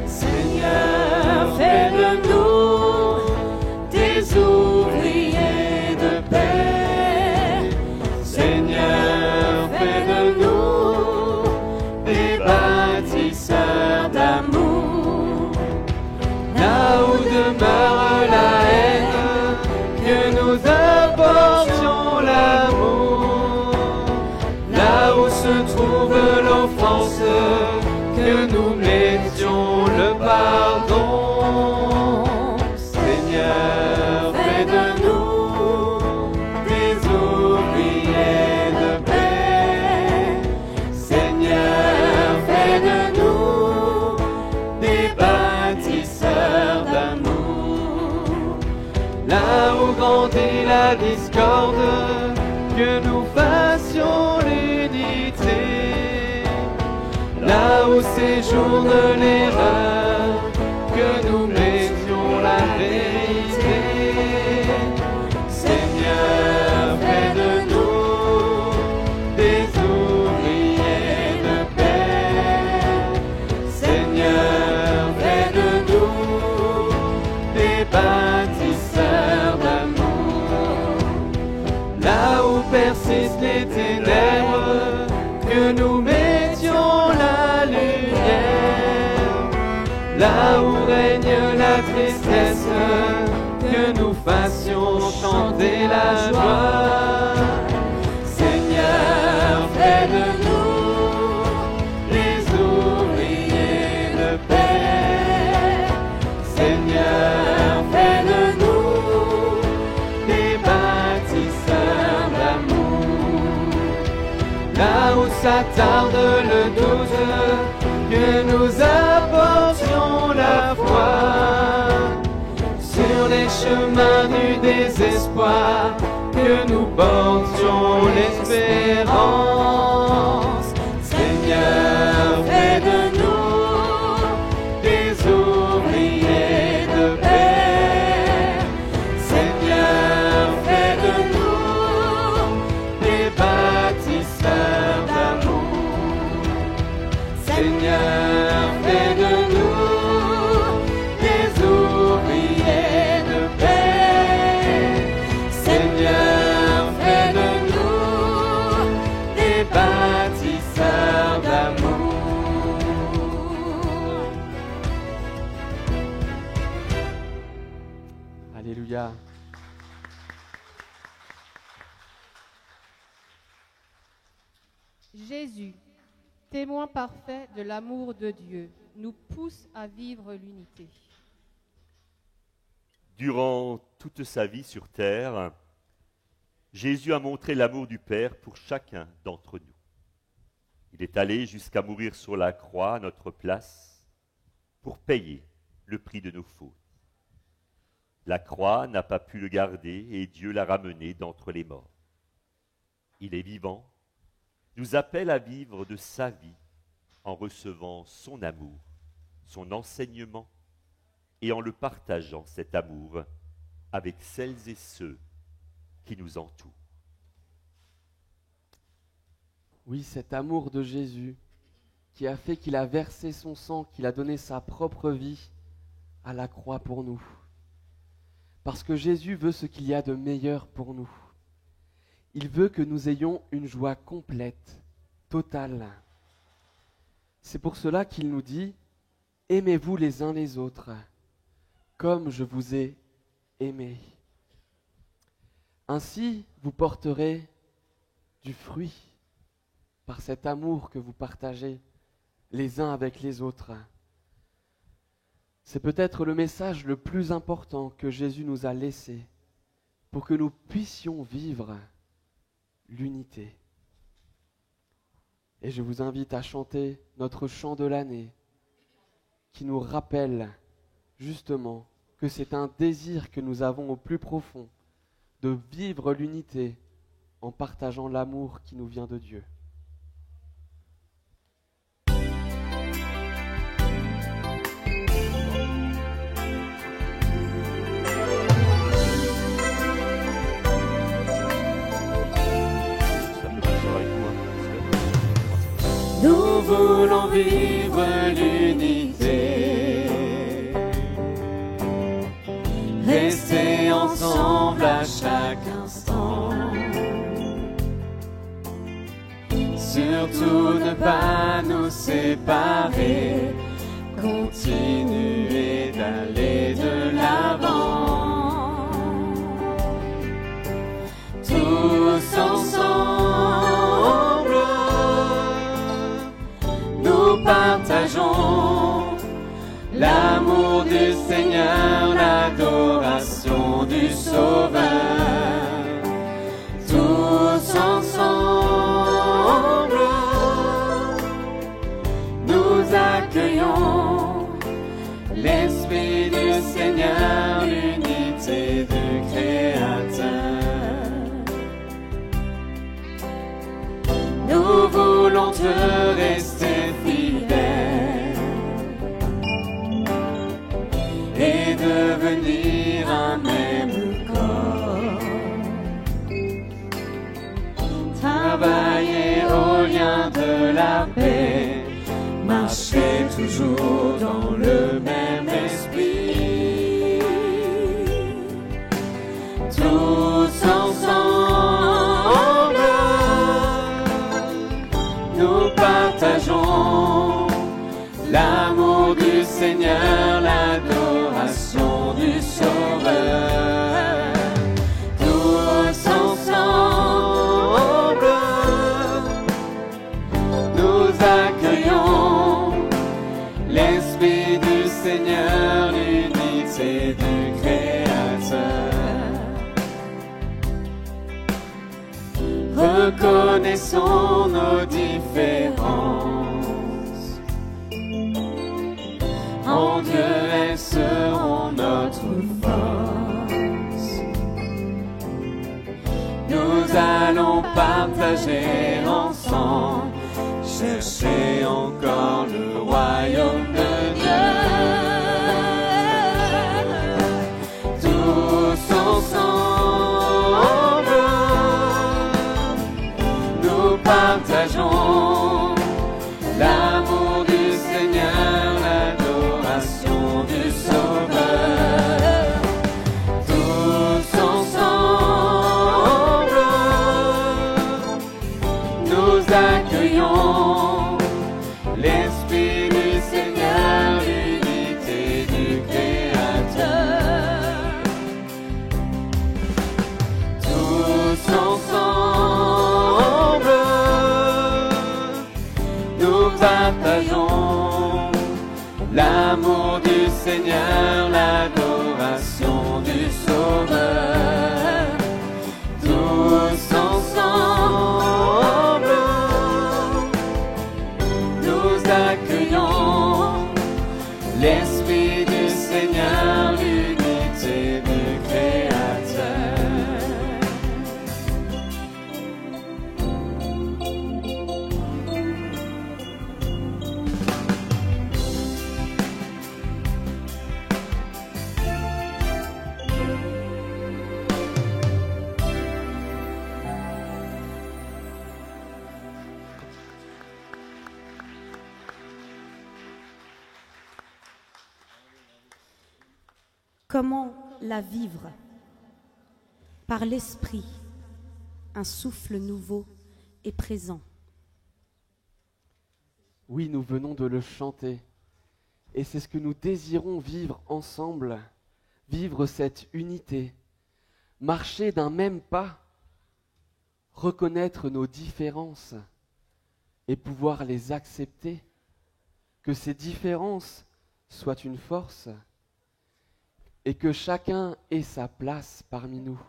Seigneur, fais de nous des ouvriers de paix. Seigneur, fais de nous des bâtisseurs d'amour. Là où demeure la haine, que nous apportions l'amour. Là où se trouve l'offense, que nous mettions le pardon. Seigneur, fais de nous des ouvriers de paix. Seigneur, fais de nous des bâtisseurs d'amour. Là où grandit la discorde, que nous fassions l'unité. Là où séjourne l'erreur, que nous mettions la vérité. Seigneur, fais de nous des ouvriers de paix. Seigneur, fais de nous des bâtisseurs les ténèbres, que nous mettions la lumière. Là où règne la tristesse, que nous fassions chanter la joie. Seigneur, fais de nous les ouvriers de paix. Seigneur, fais de nous des bâtisseurs d'amour. Là où s'attarde le doute, que nous apportions la foi. Sur les chemins du désespoir, que nous portions l'espérance. Seigneur, fais de nous des ouvriers de paix. Seigneur, fais de nous des bâtisseurs d'amour. Seigneur, fais de nous des ouvriers de paix. Seigneur, fais de nous des bâtisseurs d'amour. Alléluia. Jésus, témoin parfait de l'amour de Dieu, nous pousse à vivre l'unité. Durant toute sa vie sur terre, Jésus a montré l'amour du Père pour chacun d'entre nous. Il est allé jusqu'à mourir sur la croix à notre place pour payer le prix de nos fautes. La croix n'a pas pu le garder et Dieu l'a ramené d'entre les morts. Il est vivant, nous appelle à vivre de sa vie en recevant son amour, son enseignement et en le partageant cet amour avec celles et ceux qui nous entourent. Oui, cet amour de Jésus qui a fait qu'il a versé son sang, qu'il a donné sa propre vie à la croix pour nous. Parce que Jésus veut ce qu'il y a de meilleur pour nous. Il veut que nous ayons une joie complète, totale. C'est pour cela qu'il nous dit « Aimez-vous les uns les autres, comme je vous ai aimés. » Ainsi, vous porterez du fruit par cet amour que vous partagez les uns avec les autres. C'est peut-être le message le plus important que Jésus nous a laissé pour que nous puissions vivre l'unité. Et je vous invite à chanter notre chant de l'année qui nous rappelle justement que c'est un désir que nous avons au plus profond de vivre l'unité en partageant l'amour qui nous vient de Dieu. Nous voulons vivre l'unité, rester ensemble à chaque instant, surtout ne pas nous séparer, continuer d'aller de l'avant, tous ensemble. Nous partageons l'amour du Seigneur, l'adoration du Sauveur. Tous ensemble, nous accueillons l'Esprit du Seigneur, l'unité du Créateur. Nous voulons te rester fidèle et devenir un même corps. Travailler au lien de la paix, marcher toujours dans le même esprit. Tous ensemble, reconnaissons nos différences. En Dieu, elles seront notre force. Nous allons partager ensemble, chercher encore le royaume de Dieu. Tous ensemble, nous partageons l'amour du Seigneur, l'adoration du Sauveur. Tous ensemble, nous accueillons l'Esprit du Seigneur, l'unité du Créateur. Tous ensemble, nous partageons l'amour du Seigneur, l'adoration du Sauveur. Tous ensemble, nous accueillons l'Esprit du Seigneur, l'unité du Créateur. Comment la vivre? Par l'Esprit, un souffle nouveau est présent. Oui, nous venons de le chanter. Et c'est ce que nous désirons vivre ensemble, vivre cette unité, marcher d'un même pas, reconnaître nos différences et pouvoir les accepter, que ces différences soient une force et que chacun ait sa place parmi nous,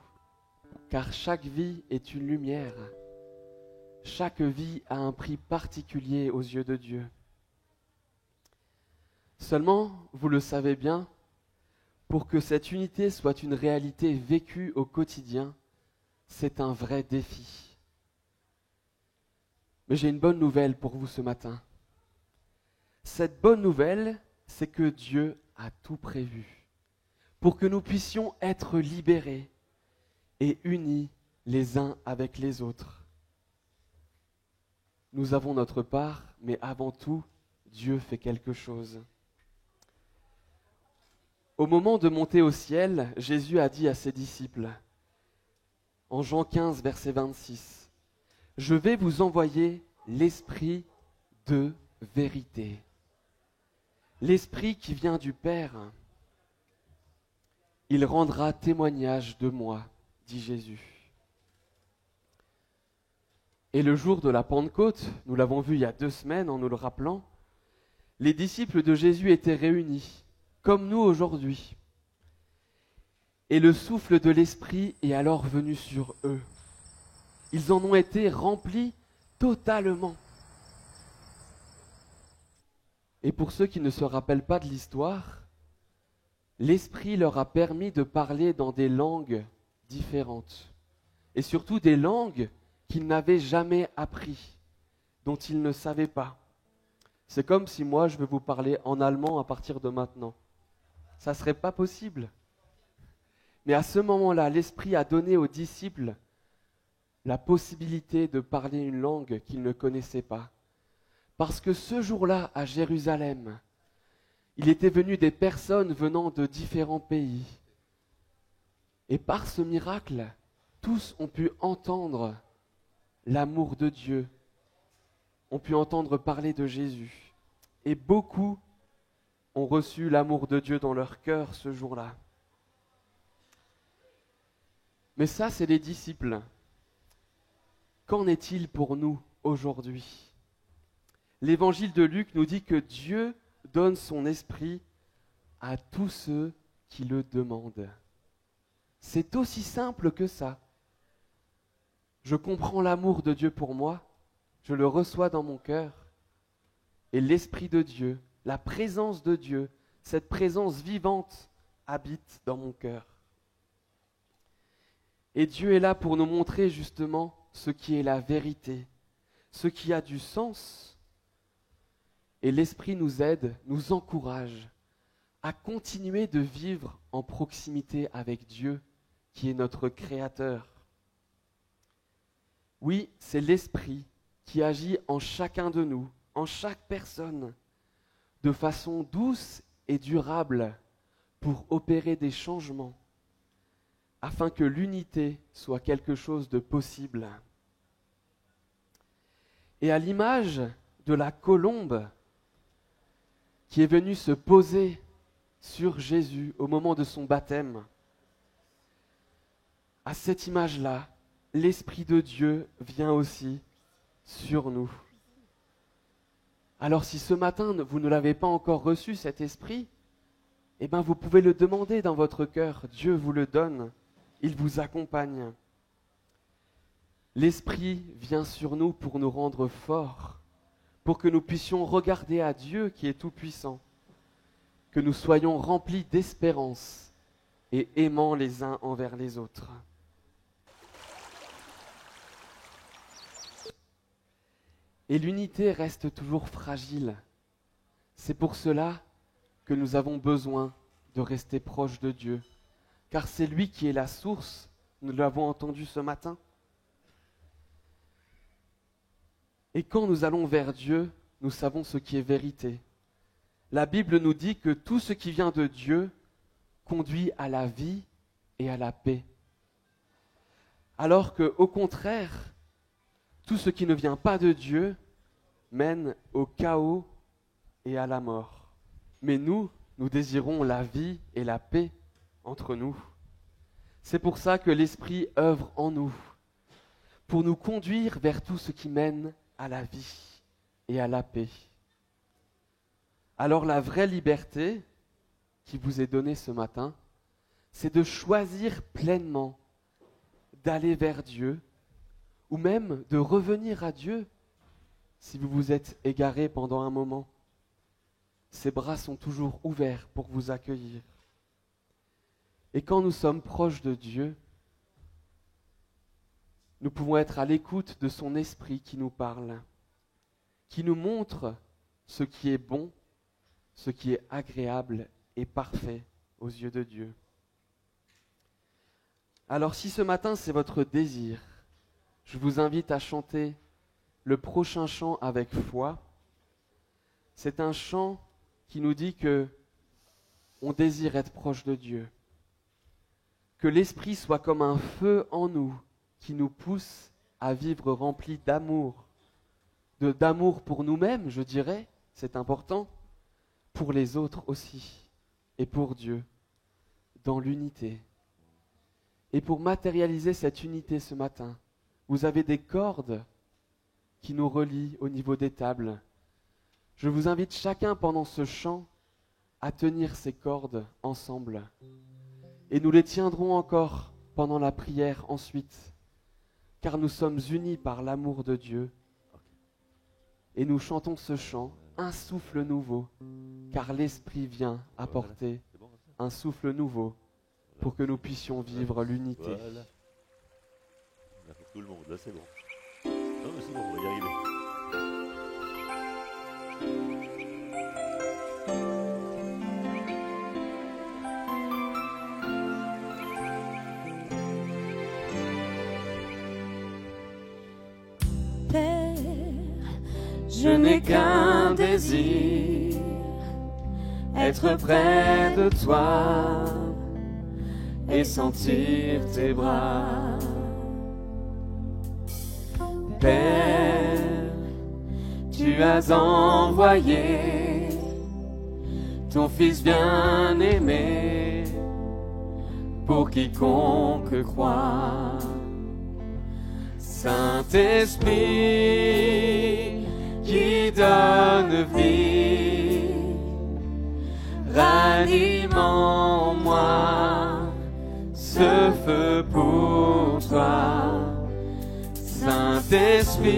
car chaque vie est une lumière. Chaque vie a un prix particulier aux yeux de Dieu. Seulement, vous le savez bien, pour que cette unité soit une réalité vécue au quotidien, c'est un vrai défi. Mais j'ai une bonne nouvelle pour vous ce matin. Cette bonne nouvelle, c'est que Dieu a tout prévu pour que nous puissions être libérés et unis les uns avec les autres. Nous avons notre part, mais avant tout, Dieu fait quelque chose. Au moment de monter au ciel, Jésus a dit à ses disciples, en Jean 15, verset 26, « Je vais vous envoyer l'Esprit de vérité. » L'Esprit qui vient du Père. Il rendra témoignage de moi, dit Jésus. Et le jour de la Pentecôte, nous l'avons vu il y a 2 semaines en nous le rappelant, les disciples de Jésus étaient réunis, comme nous aujourd'hui. Et le souffle de l'Esprit est alors venu sur eux. Ils en ont été remplis totalement. Et pour ceux qui ne se rappellent pas de l'histoire, l'Esprit leur a permis de parler dans des langues différentes, et surtout des langues qu'ils n'avaient jamais appris, dont ils ne savaient pas. C'est comme si moi je veux vous parler en allemand à partir de maintenant. Ça ne serait pas possible. Mais à ce moment-là, l'Esprit a donné aux disciples la possibilité de parler une langue qu'ils ne connaissaient pas. Parce que ce jour-là, à Jérusalem, il était venu des personnes venant de différents pays. Et par ce miracle, tous ont pu entendre l'amour de Dieu, ont pu entendre parler de Jésus. Et beaucoup ont reçu l'amour de Dieu dans leur cœur ce jour-là. Mais ça, c'est les disciples. Qu'en est-il pour nous aujourd'hui? L'évangile de Luc nous dit que Dieu donne son esprit à tous ceux qui le demandent. C'est aussi simple que ça. je comprends l'amour de Dieu pour moi, je le reçois dans mon cœur, et l'Esprit de Dieu, la présence de Dieu, cette présence vivante habite dans mon cœur. Et Dieu est là pour nous montrer justement ce qui est la vérité, ce qui a du sens. Et l'Esprit nous aide, nous encourage à continuer de vivre en proximité avec Dieu, qui est notre Créateur. Oui, c'est l'Esprit qui agit en chacun de nous, en chaque personne, de façon douce et durable pour opérer des changements, afin que l'unité soit quelque chose de possible. Et à l'image de la colombe qui est venue se poser sur Jésus au moment de son baptême, à cette image-là, l'Esprit de Dieu vient aussi sur nous. Alors si ce matin vous ne l'avez pas encore reçu, cet Esprit, eh bien vous pouvez le demander dans votre cœur. Dieu vous le donne, il vous accompagne. L'Esprit vient sur nous pour nous rendre forts, pour que nous puissions regarder à Dieu qui est tout-puissant, que nous soyons remplis d'espérance et aimants les uns envers les autres. Et l'unité reste toujours fragile. C'est pour cela que nous avons besoin de rester proches de Dieu, car c'est lui qui est la source, nous l'avons entendu ce matin. Et quand nous allons vers Dieu, nous savons ce qui est vérité. La Bible nous dit que tout ce qui vient de Dieu conduit à la vie et à la paix. Alors que, au contraire, tout ce qui ne vient pas de Dieu mène au chaos et à la mort. Mais nous désirons la vie et la paix entre nous. C'est pour ça que l'Esprit œuvre en nous, pour nous conduire vers tout ce qui mène à la vie et à la paix. Alors la vraie liberté qui vous est donnée ce matin, c'est de choisir pleinement d'aller vers Dieu, ou même de revenir à Dieu si vous vous êtes égaré pendant un moment. Ses bras sont toujours ouverts pour vous accueillir. Et quand nous sommes proches de Dieu, nous pouvons être à l'écoute de son Esprit qui nous parle, qui nous montre ce qui est bon, ce qui est agréable et parfait aux yeux de Dieu. Alors si ce matin c'est votre désir, je vous invite à chanter le prochain chant avec foi. C'est un chant qui nous dit que on désire être proche de Dieu, que l'Esprit soit comme un feu en nous qui nous pousse à vivre remplis d'amour, d'amour pour nous-mêmes, je dirais, c'est important, pour les autres aussi, et pour Dieu, dans l'unité. Et pour matérialiser cette unité ce matin, vous avez des cordes qui nous relient au niveau des tables. Je vous invite chacun pendant ce chant à tenir ces cordes ensemble. Et nous les tiendrons encore pendant la prière ensuite, car nous sommes unis par l'amour de Dieu. Et nous chantons ce chant, un souffle nouveau, car l'Esprit vient apporter un souffle nouveau pour que nous puissions vivre l'unité. Voilà. Là, pour tout le monde, là c'est bon. Non mais c'est bon, on va y arriver. Je n'ai qu'un désir, être près de toi et sentir tes bras. Père, tu as envoyé ton Fils bien-aimé pour quiconque croit. Saint-Esprit, qui donne vie, ranime en moi ce feu pour toi. Saint-Esprit,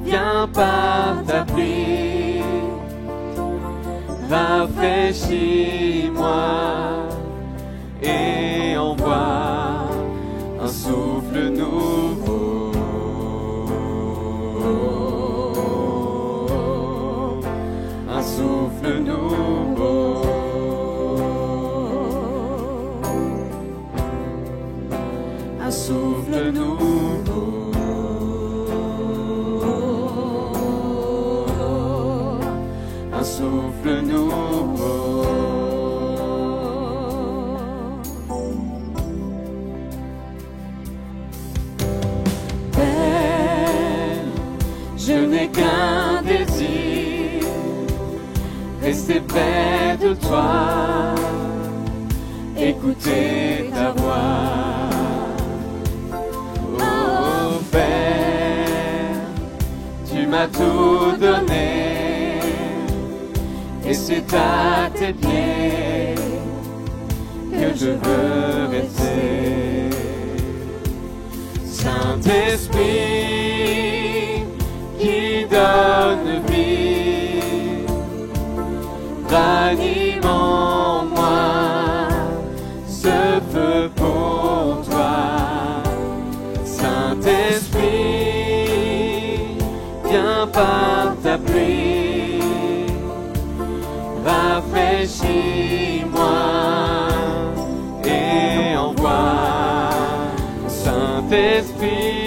viens par ta pluie, rafraîchis-moi et envoie un souffle nouveau. Un souffle nouveau. Un souffle nouveau. Un souffle nouveau. Père, je n'ai qu'un désir, rester près de toi, écouter ta voix. Oh Père, tu m'as tout donné, et c'est à tes pieds que je veux rester. Saint-Esprit qui donne vie, ranime en moi ce feu pour toi. Saint-Esprit, viens par ta pluie, rafraîchis-moi et envoie. Saint-Esprit,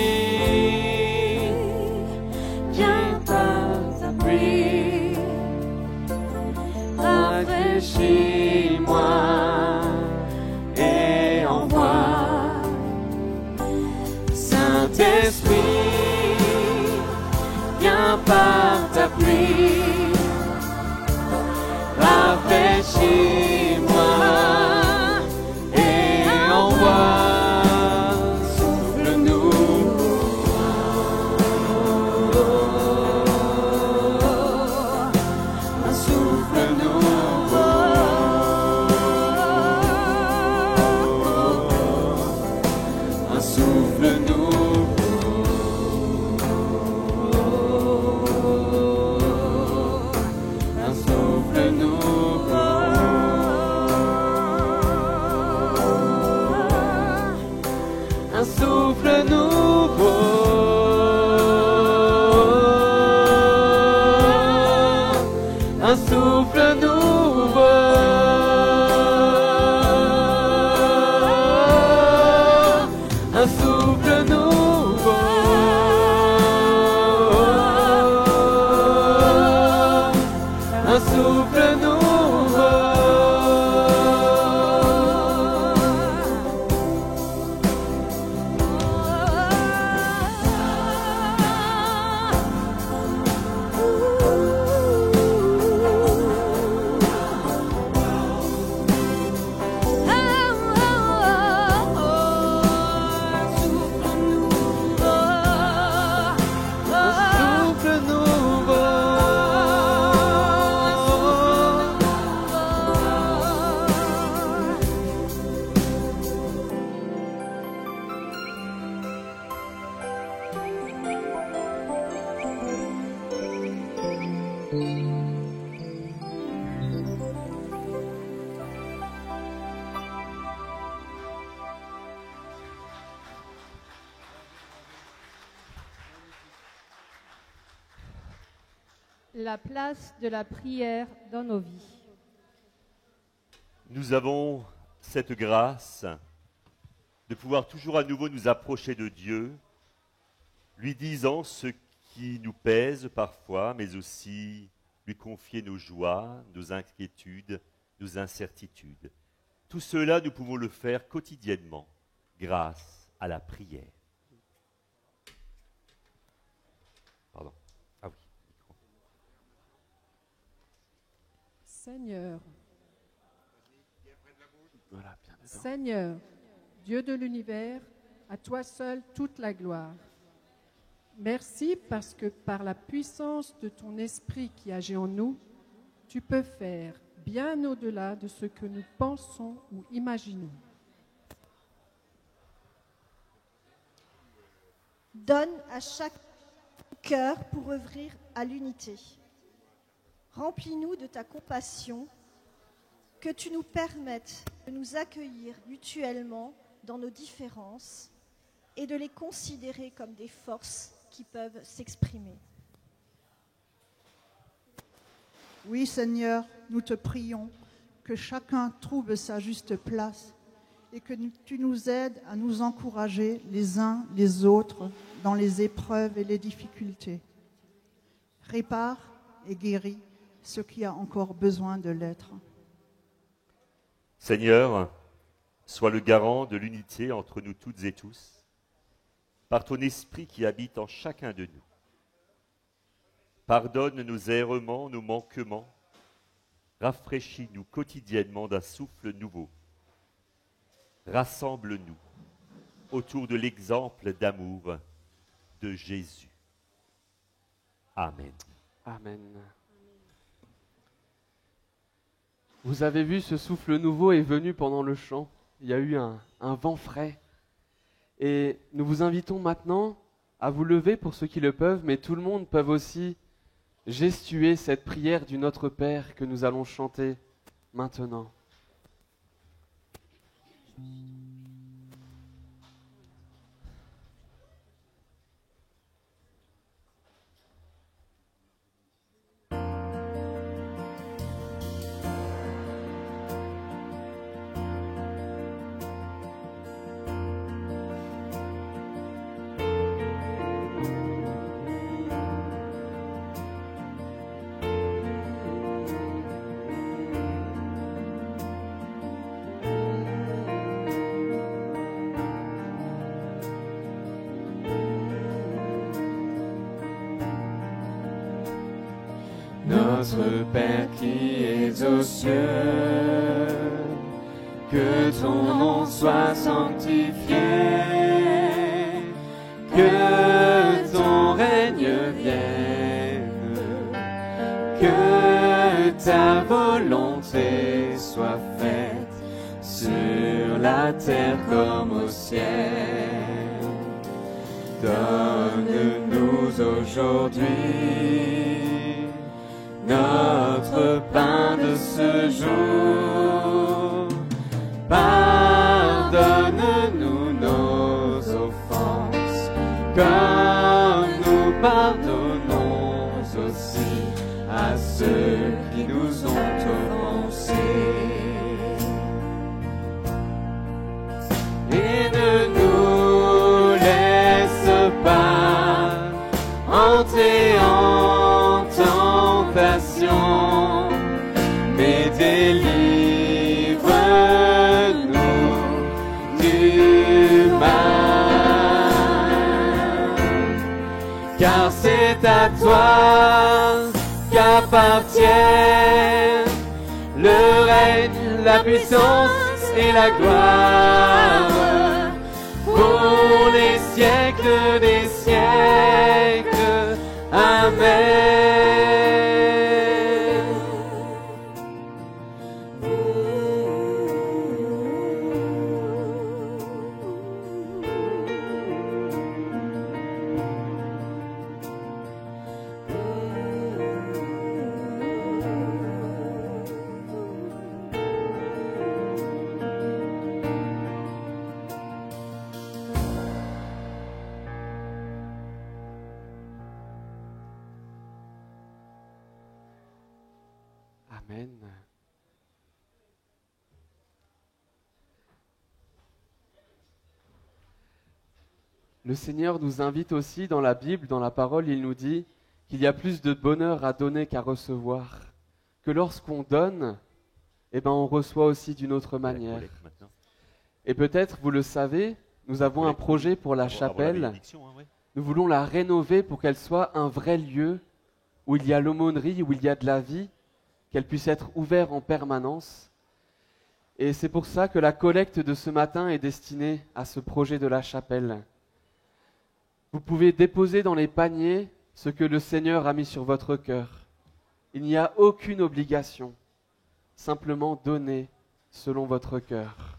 viens par ta pluie, rafraîchis-moi et envoie. Saint-Esprit, viens par ta pluie, rafraîchis-moi et envoie. La place de la prière dans nos vies. Nous avons cette grâce de pouvoir toujours à nouveau nous approcher de Dieu, lui disant ce qui nous pèse parfois, mais aussi lui confier nos joies, nos inquiétudes, nos incertitudes. Tout cela, nous pouvons le faire quotidiennement grâce à la prière. Pardon. Ah oui. Seigneur, Voilà, bien dedans. Seigneur, Dieu de l'univers, à toi seul toute la gloire. Merci parce que par la puissance de ton esprit qui agit en nous, tu peux faire bien au-delà de ce que nous pensons ou imaginons. Donne à chaque cœur pour œuvrer à l'unité. Remplis-nous de ta compassion, que tu nous permettes de nous accueillir mutuellement dans nos différences et de les considérer comme des forces qui peuvent s'exprimer. Oui, Seigneur, nous te prions que chacun trouve sa juste place et que tu nous aides à nous encourager les uns les autres dans les épreuves et les difficultés. Répare et guéris ce qui a encore besoin de l'être. Seigneur, sois le garant de l'unité entre nous toutes et tous, par ton esprit qui habite en chacun de nous. Pardonne nos errements, nos manquements, rafraîchis-nous quotidiennement d'un souffle nouveau. Rassemble-nous autour de l'exemple d'amour de Jésus. Amen. Amen. Vous avez vu, ce souffle nouveau est venu pendant le chant. Il y a eu un vent frais. Et nous vous invitons maintenant à vous lever pour ceux qui le peuvent, mais tout le monde peut aussi gestuer cette prière du Notre Père que nous allons chanter maintenant. Notre Père qui es aux cieux, que ton nom soit sanctifié, que ton règne vienne, que ta volonté soit faite sur la terre comme au ciel. Donne-nous aujourd'hui notre pain de ce jour. Pardonne-nous nos offenses, comme nous pardonnons aussi à ceux qui nous ont offensés. Et ne nous laisse pas entrer en tentation, mais délivre-nous du mal. Car c'est à toi qu'appartiennent le règne, la puissance et la gloire pour les siècles des siècles. Amen. Amen. Le Seigneur nous invite aussi dans la Bible, dans la parole, il nous dit qu'il y a plus de bonheur à donner qu'à recevoir. Que lorsqu'on donne, eh ben on reçoit aussi d'une autre manière. Et peut-être, vous le savez, nous avons un projet pour la chapelle. Nous voulons la rénover pour qu'elle soit un vrai lieu où il y a l'aumônerie, où il y a de la vie, qu'elle puisse être ouverte en permanence. Et c'est pour ça que la collecte de ce matin est destinée à ce projet de la chapelle. Vous pouvez déposer dans les paniers ce que le Seigneur a mis sur votre cœur. Il n'y a aucune obligation, simplement donnez selon votre cœur.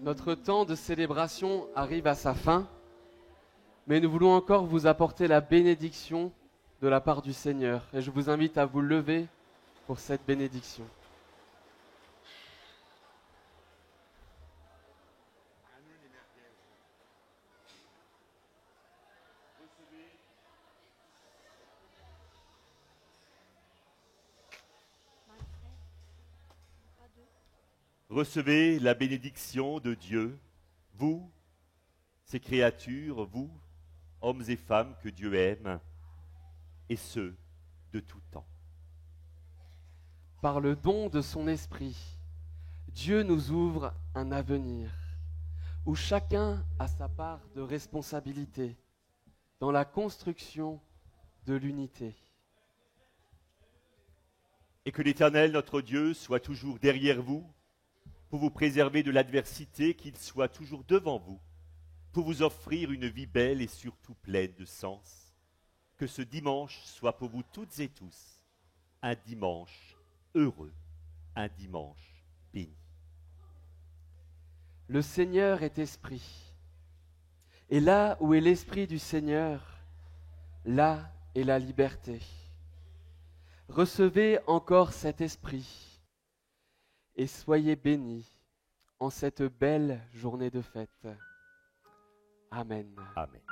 Notre temps de célébration arrive à sa fin, mais nous voulons encore vous apporter la bénédiction de la part du Seigneur. Et je vous invite à vous lever pour cette bénédiction. Recevez la bénédiction de Dieu, vous, ces créatures, vous, hommes et femmes que Dieu aime, et ce, de tout temps. Par le don de son esprit, Dieu nous ouvre un avenir où chacun a sa part de responsabilité dans la construction de l'unité. Et que l'Éternel, notre Dieu, soit toujours derrière vous, pour vous préserver de l'adversité, qu'il soit toujours devant vous, pour vous offrir une vie belle et surtout pleine de sens. Que ce dimanche soit pour vous toutes et tous un dimanche heureux, un dimanche béni. Le Seigneur est esprit, et là où est l'esprit du Seigneur, là est la liberté. Recevez encore cet esprit et soyez bénis en cette belle journée de fête. Amen. Amen.